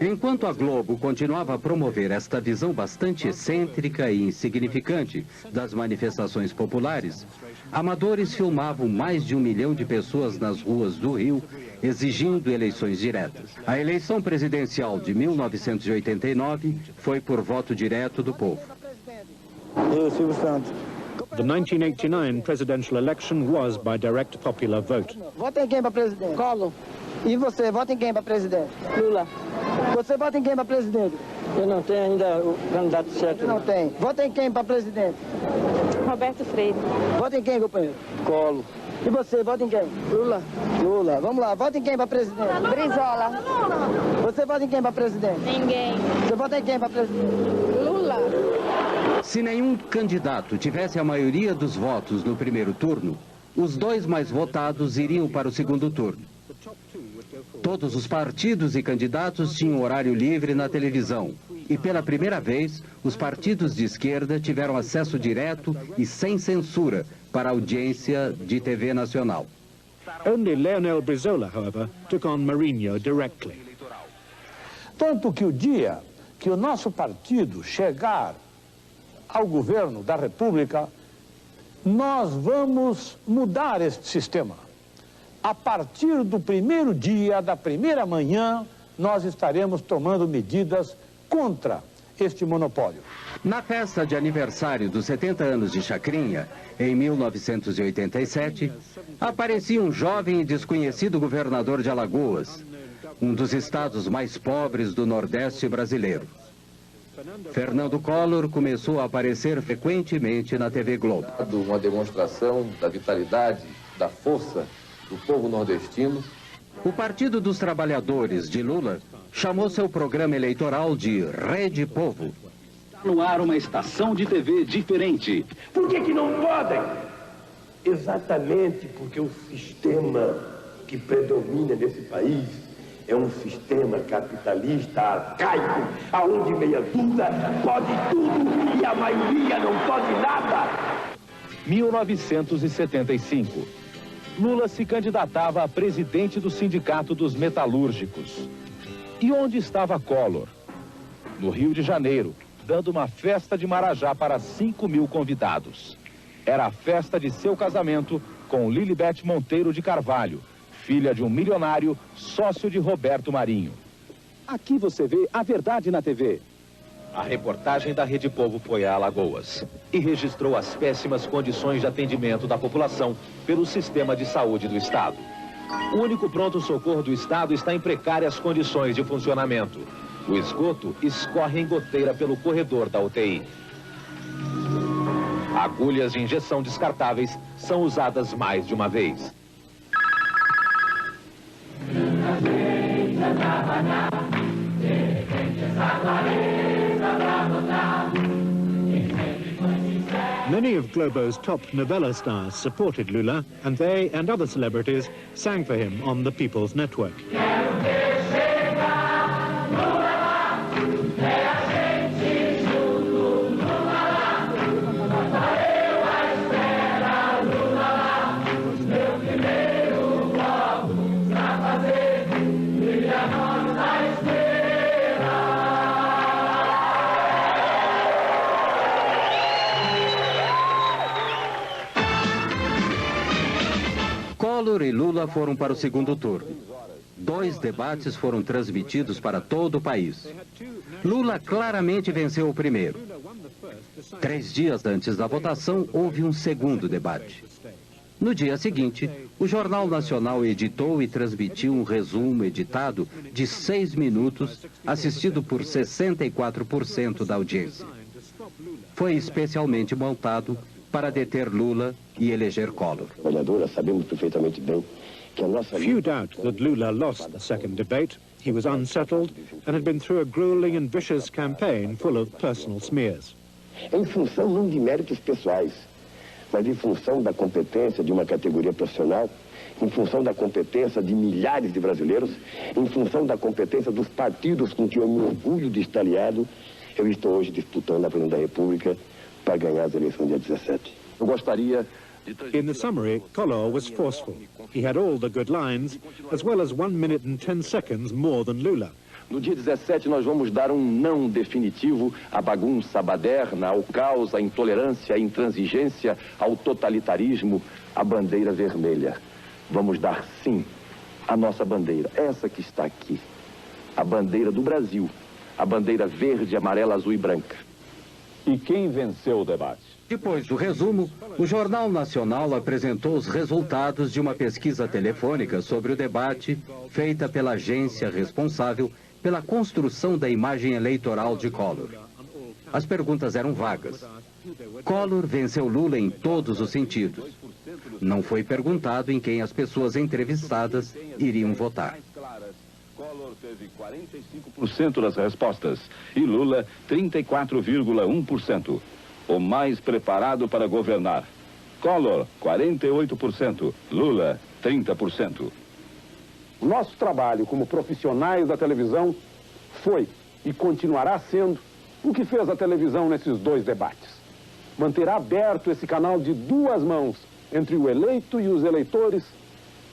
Enquanto a Globo continuava a promover esta visão bastante excêntrica e insignificante das manifestações populares, amadores filmavam mais de 1 milhão de pessoas nas ruas do Rio, exigindo eleições diretas. A eleição presidencial de 1989 foi por voto direto do povo. The 1989 presidential election was by direct popular vote. Vota em quem para presidente? Collor. E você, vota em quem para presidente? Lula. Você vota em quem para presidente? Eu não tenho ainda o candidato certo. Não tem. Vota em quem para presidente? Roberto Freire. Vota em quem, companheiro? Collor. E você, vota em quem? Lula. Lula. Vamos lá, vota em quem para presidente? Brizola. Você vota em quem para presidente? Ninguém. Você vota em quem para presidente? Lula. Se nenhum candidato tivesse a maioria dos votos no primeiro turno, os dois mais votados iriam para o segundo turno. Todos os partidos e candidatos tinham horário livre na televisão. E pela primeira vez, os partidos de esquerda tiveram acesso direto e sem censura para a audiência de TV nacional. Only Leonel Brizola, however, took on Marinho directly. Tanto que o dia que o nosso partido chegar ao governo da República, nós vamos mudar este sistema. A partir do primeiro dia, da primeira manhã, nós estaremos tomando medidas contra este monopólio. Na festa de aniversário dos 70 anos de Chacrinha, em 1987, aparecia um jovem e desconhecido governador de Alagoas, um dos estados mais pobres do Nordeste brasileiro. Fernando Collor começou a aparecer frequentemente na TV Globo. Uma demonstração da vitalidade, da força do povo nordestino. O Partido dos Trabalhadores de Lula chamou seu programa eleitoral de Rede Povo. No ar uma estação de TV diferente. Por que não podem? Exatamente porque o sistema que predomina nesse país é um sistema capitalista arcaico, aonde meia dúzia pode tudo e a maioria não pode nada. 1975. Lula se candidatava a presidente do Sindicato dos Metalúrgicos. E onde estava Collor? No Rio de Janeiro, dando uma festa de Marajá para 5.000 convidados. Era a festa de seu casamento com Lilibete Monteiro de Carvalho, filha de um milionário, sócio de Roberto Marinho. Aqui você vê a verdade na TV. A reportagem da Rede Povo foi a Alagoas e registrou as péssimas condições de atendimento da população pelo sistema de saúde do Estado. O único pronto-socorro do Estado está em precárias condições de funcionamento. O esgoto escorre em goteira pelo corredor da UTI. Agulhas de injeção descartáveis são usadas mais de uma vez. Many of Globo's top novella stars supported Lula, and they and other celebrities sang for him on the People's Network. Collor e Lula foram para o segundo turno. 2 debates foram transmitidos para todo o país. Lula claramente venceu o primeiro. 3 dias antes da votação, houve um segundo debate. No dia seguinte, o Jornal Nacional editou e transmitiu um resumo editado de 6 minutos, assistido por 64% da audiência. Foi especialmente montado para deter Lula e eleger Collor. Sabemos perfeitamente bem que a nossa... Few doubt that Lula lost the second debate. He was unsettled and had been through a grueling and vicious campaign full of personal smears. Em função não de méritos pessoais, mas em função da competência de uma categoria profissional, em função da competência de milhares de brasileiros, em função da competência dos partidos com que eu me orgulho de estar aliado, eu estou hoje disputando a presidência da República para ganhar as eleições dia 17. Eu gostaria... In the summary, Collor was forceful. He had all the good lines, as well as 1 minute and 10 seconds more than Lula. No dia 17 nós vamos dar um não definitivo à bagunça, à baderna, ao caos, à intolerância, à intransigência, ao totalitarismo, à bandeira vermelha. Vamos dar sim à nossa bandeira, essa que está aqui, a bandeira do Brasil, a bandeira verde, amarela, azul e branca. E quem venceu o debate? Depois do resumo, o Jornal Nacional apresentou os resultados de uma pesquisa telefônica sobre o debate feita pela agência responsável pela construção da imagem eleitoral de Collor. As perguntas eram vagas. Collor venceu Lula em todos os sentidos. Não foi perguntado em quem as pessoas entrevistadas iriam votar. Collor teve 45% das respostas e Lula 34,1%. O mais preparado para governar. Collor, 48%. Lula, 30%. O nosso trabalho como profissionais da televisão foi e continuará sendo o que fez a televisão nesses 2 debates. Manterá aberto esse canal de 2 mãos entre o eleito e os eleitores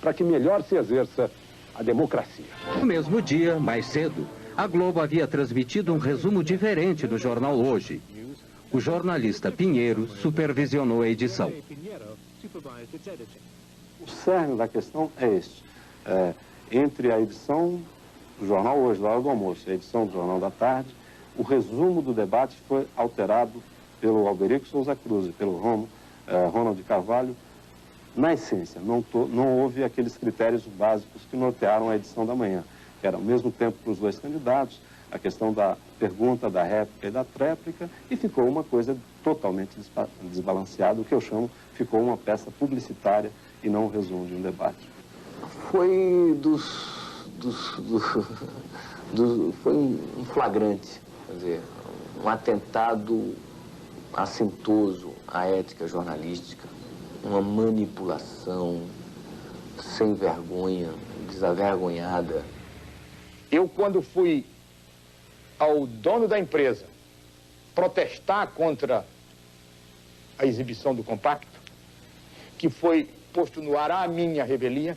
para que melhor se exerça a democracia. No mesmo dia, mais cedo, a Globo havia transmitido um resumo diferente do jornal Hoje. O jornalista Pinheiro supervisionou a edição. O cerne da questão é este. Entre a edição do jornal Hoje, da hora do almoço, e a edição do jornal da tarde, o resumo do debate foi alterado pelo Alberico Souza Cruz e pelo Ronald Carvalho. Na essência, não houve aqueles critérios básicos que nortearam a edição da manhã. Era ao mesmo tempo para os 2 candidatos, a questão da pergunta, da réplica e da tréplica, e ficou uma coisa totalmente desbalanceada, o que eu chamo, ficou uma peça publicitária e não um resumo de um debate. Foi foi um flagrante, quer dizer, um atentado assintoso à ética jornalística, uma manipulação sem vergonha, desavergonhada. Eu, quando fui ao dono da empresa protestar contra a exibição do compacto, que foi posto no ar a minha revelia,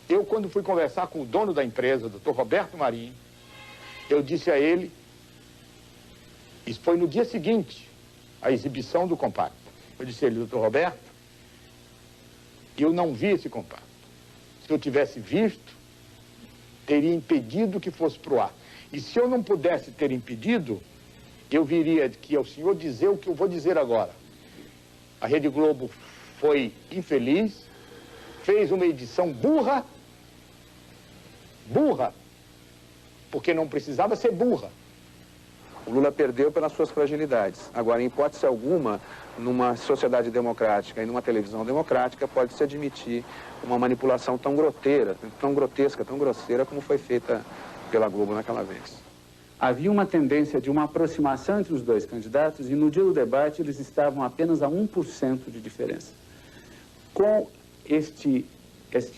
eu, quando fui conversar com o dono da empresa, Dr. Roberto Marinho, eu disse a ele, isso foi no dia seguinte, a exibição do compacto, eu disse a ele, Dr. Roberto, eu não vi esse compacto. Se eu tivesse visto, teria impedido que fosse para o ar. E se eu não pudesse ter impedido, eu viria que ao senhor dizer o que eu vou dizer agora. A Rede Globo foi infeliz, fez uma edição burra, porque não precisava ser burra. O Lula perdeu pelas suas fragilidades. Agora, em hipótese alguma, numa sociedade democrática e numa televisão democrática, pode-se admitir uma manipulação tão grotesca, tão grosseira como foi feita pela Globo naquela vez. Havia uma tendência de uma aproximação entre os 2 candidatos e no dia do debate eles estavam apenas a 1% de diferença. Com este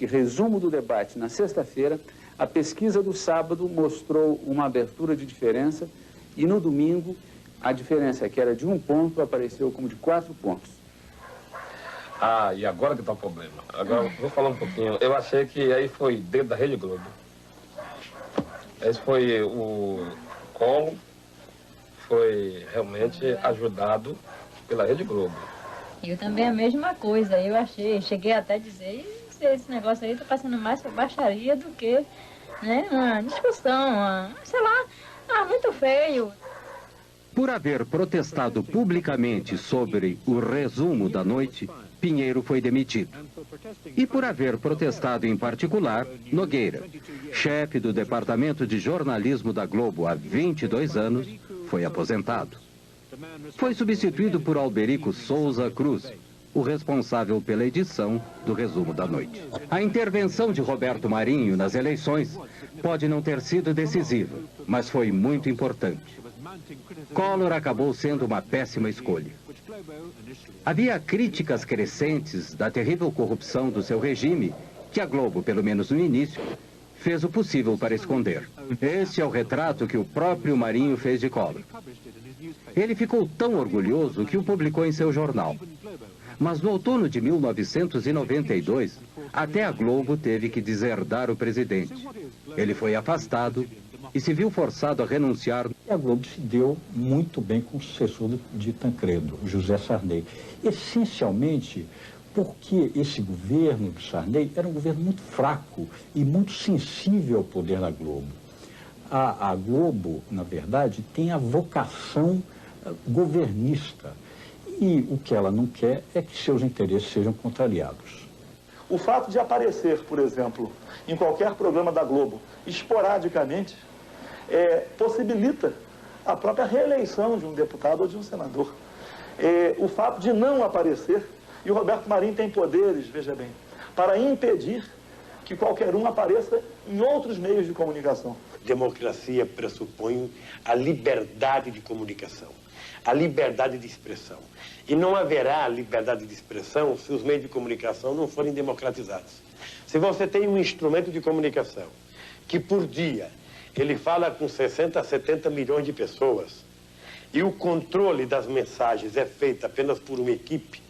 resumo do debate na sexta-feira, a pesquisa do sábado mostrou uma abertura de diferença e no domingo a diferença que era de 1 ponto apareceu como de 4 pontos. Ah, e agora que está o problema. Agora vou falar um pouquinho. Eu achei que aí foi dentro da Rede Globo. Esse foi o Collor, foi realmente ajudado pela Rede Globo. Eu também a mesma coisa, eu achei, cheguei até a dizer, esse negócio aí tá passando mais pra baixaria do que, né, uma discussão, sei lá, muito feio. Por haver protestado publicamente sobre o resumo da noite, Pinheiro foi demitido. E por haver protestado em particular, Nogueira, chefe do Departamento de Jornalismo da Globo há 22 anos, foi aposentado. Foi substituído por Alberico Souza Cruz, o responsável pela edição do Resumo da Noite. A intervenção de Roberto Marinho nas eleições pode não ter sido decisiva, mas foi muito importante. Collor acabou sendo uma péssima escolha. Havia críticas crescentes da terrível corrupção do seu regime, que a Globo, pelo menos no início, fez o possível para esconder. Esse é o retrato que o próprio Marinho fez de Collor. Ele ficou tão orgulhoso que o publicou em seu jornal. Mas no outono de 1992, até a Globo teve que deserdar o presidente. Ele foi afastado e se viu forçado a renunciar. E a Globo se deu muito bem com o sucessor de Tancredo, José Sarney. Essencialmente porque esse governo de Sarney era um governo muito fraco e muito sensível ao poder da Globo. A Globo, na verdade, tem a vocação governista. E o que ela não quer é que seus interesses sejam contrariados. O fato de aparecer, por exemplo, em qualquer programa da Globo, esporadicamente, possibilita a própria reeleição de um deputado ou de um senador. O fato de não aparecer, e o Roberto Marinho tem poderes, veja bem, para impedir que qualquer um apareça em outros meios de comunicação. Democracia pressupõe a liberdade de comunicação, a liberdade de expressão. E não haverá liberdade de expressão se os meios de comunicação não forem democratizados. Se você tem um instrumento de comunicação que por dia ele fala com 60 a 70 milhões de pessoas e o controle das mensagens é feito apenas por uma equipe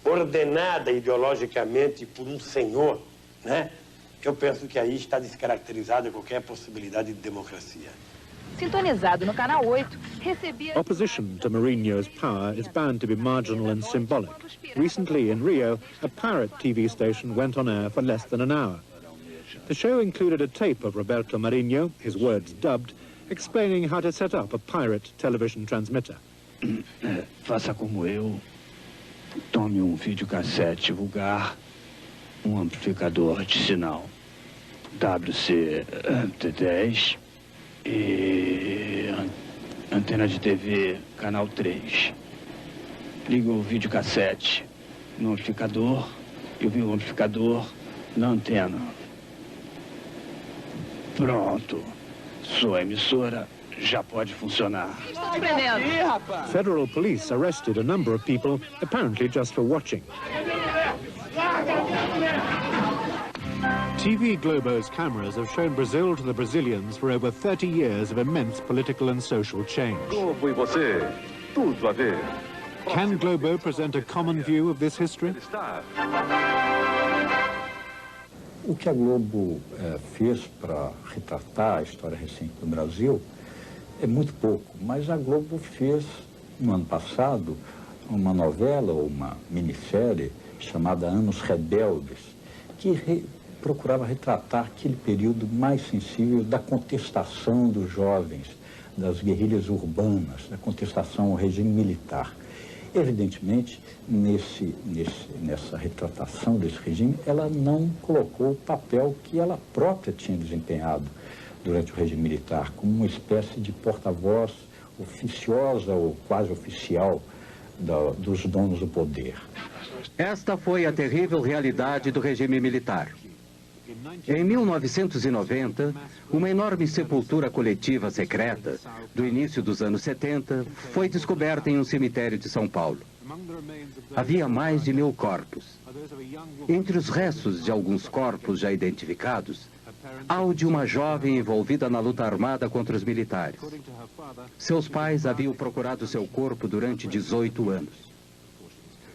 ordenada ideologicamente por um senhor, né? Eu penso que aí está descaracterizada qualquer possibilidade de democracia. Sintonizado no canal 8, recebia... Opposition to Mourinho's power is bound to be marginal and symbolic. Recently in Rio, a pirate TV station went on air for less than an hour. The show included a tape of Roberto Marinho, his words dubbed, explaining how to set up a pirate television transmitter. Faça como eu. Tome videocassete vulgar, amplificador de sinal WC-T10 e antena de TV, canal 3. Liga o videocassete no amplificador e o amplificador na antena. Pronto. Sua emissora já pode funcionar. Federal police arrested a number of people, apparently just for watching. TV Globo's cameras have shown Brazil to the Brazilians for over 30 years of immense political and social change. Globo e você, tudo a ver. Can Globo present a common view of this history? O que a Globo fez para retratar a história recente do Brasil é muito pouco, mas a Globo fez, no ano passado, uma novela ou uma minissérie chamada Anos Rebeldes, que procurava retratar aquele período mais sensível da contestação dos jovens, das guerrilhas urbanas, da contestação ao regime militar. Evidentemente, nessa retratação desse regime, ela não colocou o papel que ela própria tinha desempenhado durante o regime militar, como uma espécie de porta-voz oficiosa ou quase oficial dos donos do poder. Esta foi a terrível realidade do regime militar. Em 1990, uma enorme sepultura coletiva secreta, do início dos anos 70, foi descoberta em um cemitério de São Paulo. Havia mais de 1000 corpos. Entre os restos de alguns corpos já identificados, há o de uma jovem envolvida na luta armada contra os militares. Seus pais haviam procurado seu corpo durante 18 anos.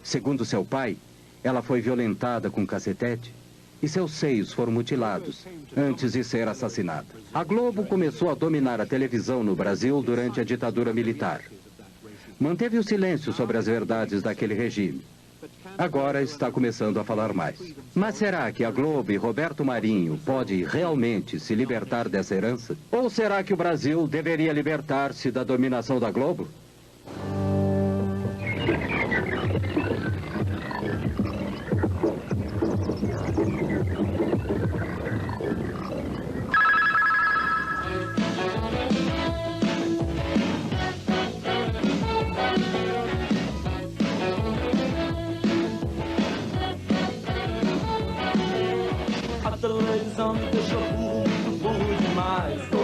Segundo seu pai, ela foi violentada com cacetete e seus seios foram mutilados antes de ser assassinada. A Globo começou a dominar a televisão no Brasil durante a ditadura militar. Manteve o silêncio sobre as verdades daquele regime. Agora está começando a falar mais. Mas será que a Globo e Roberto Marinho pode realmente se libertar dessa herança? Ou será que o Brasil deveria libertar-se da dominação da Globo? televisão me deixou burro, muito burro demais.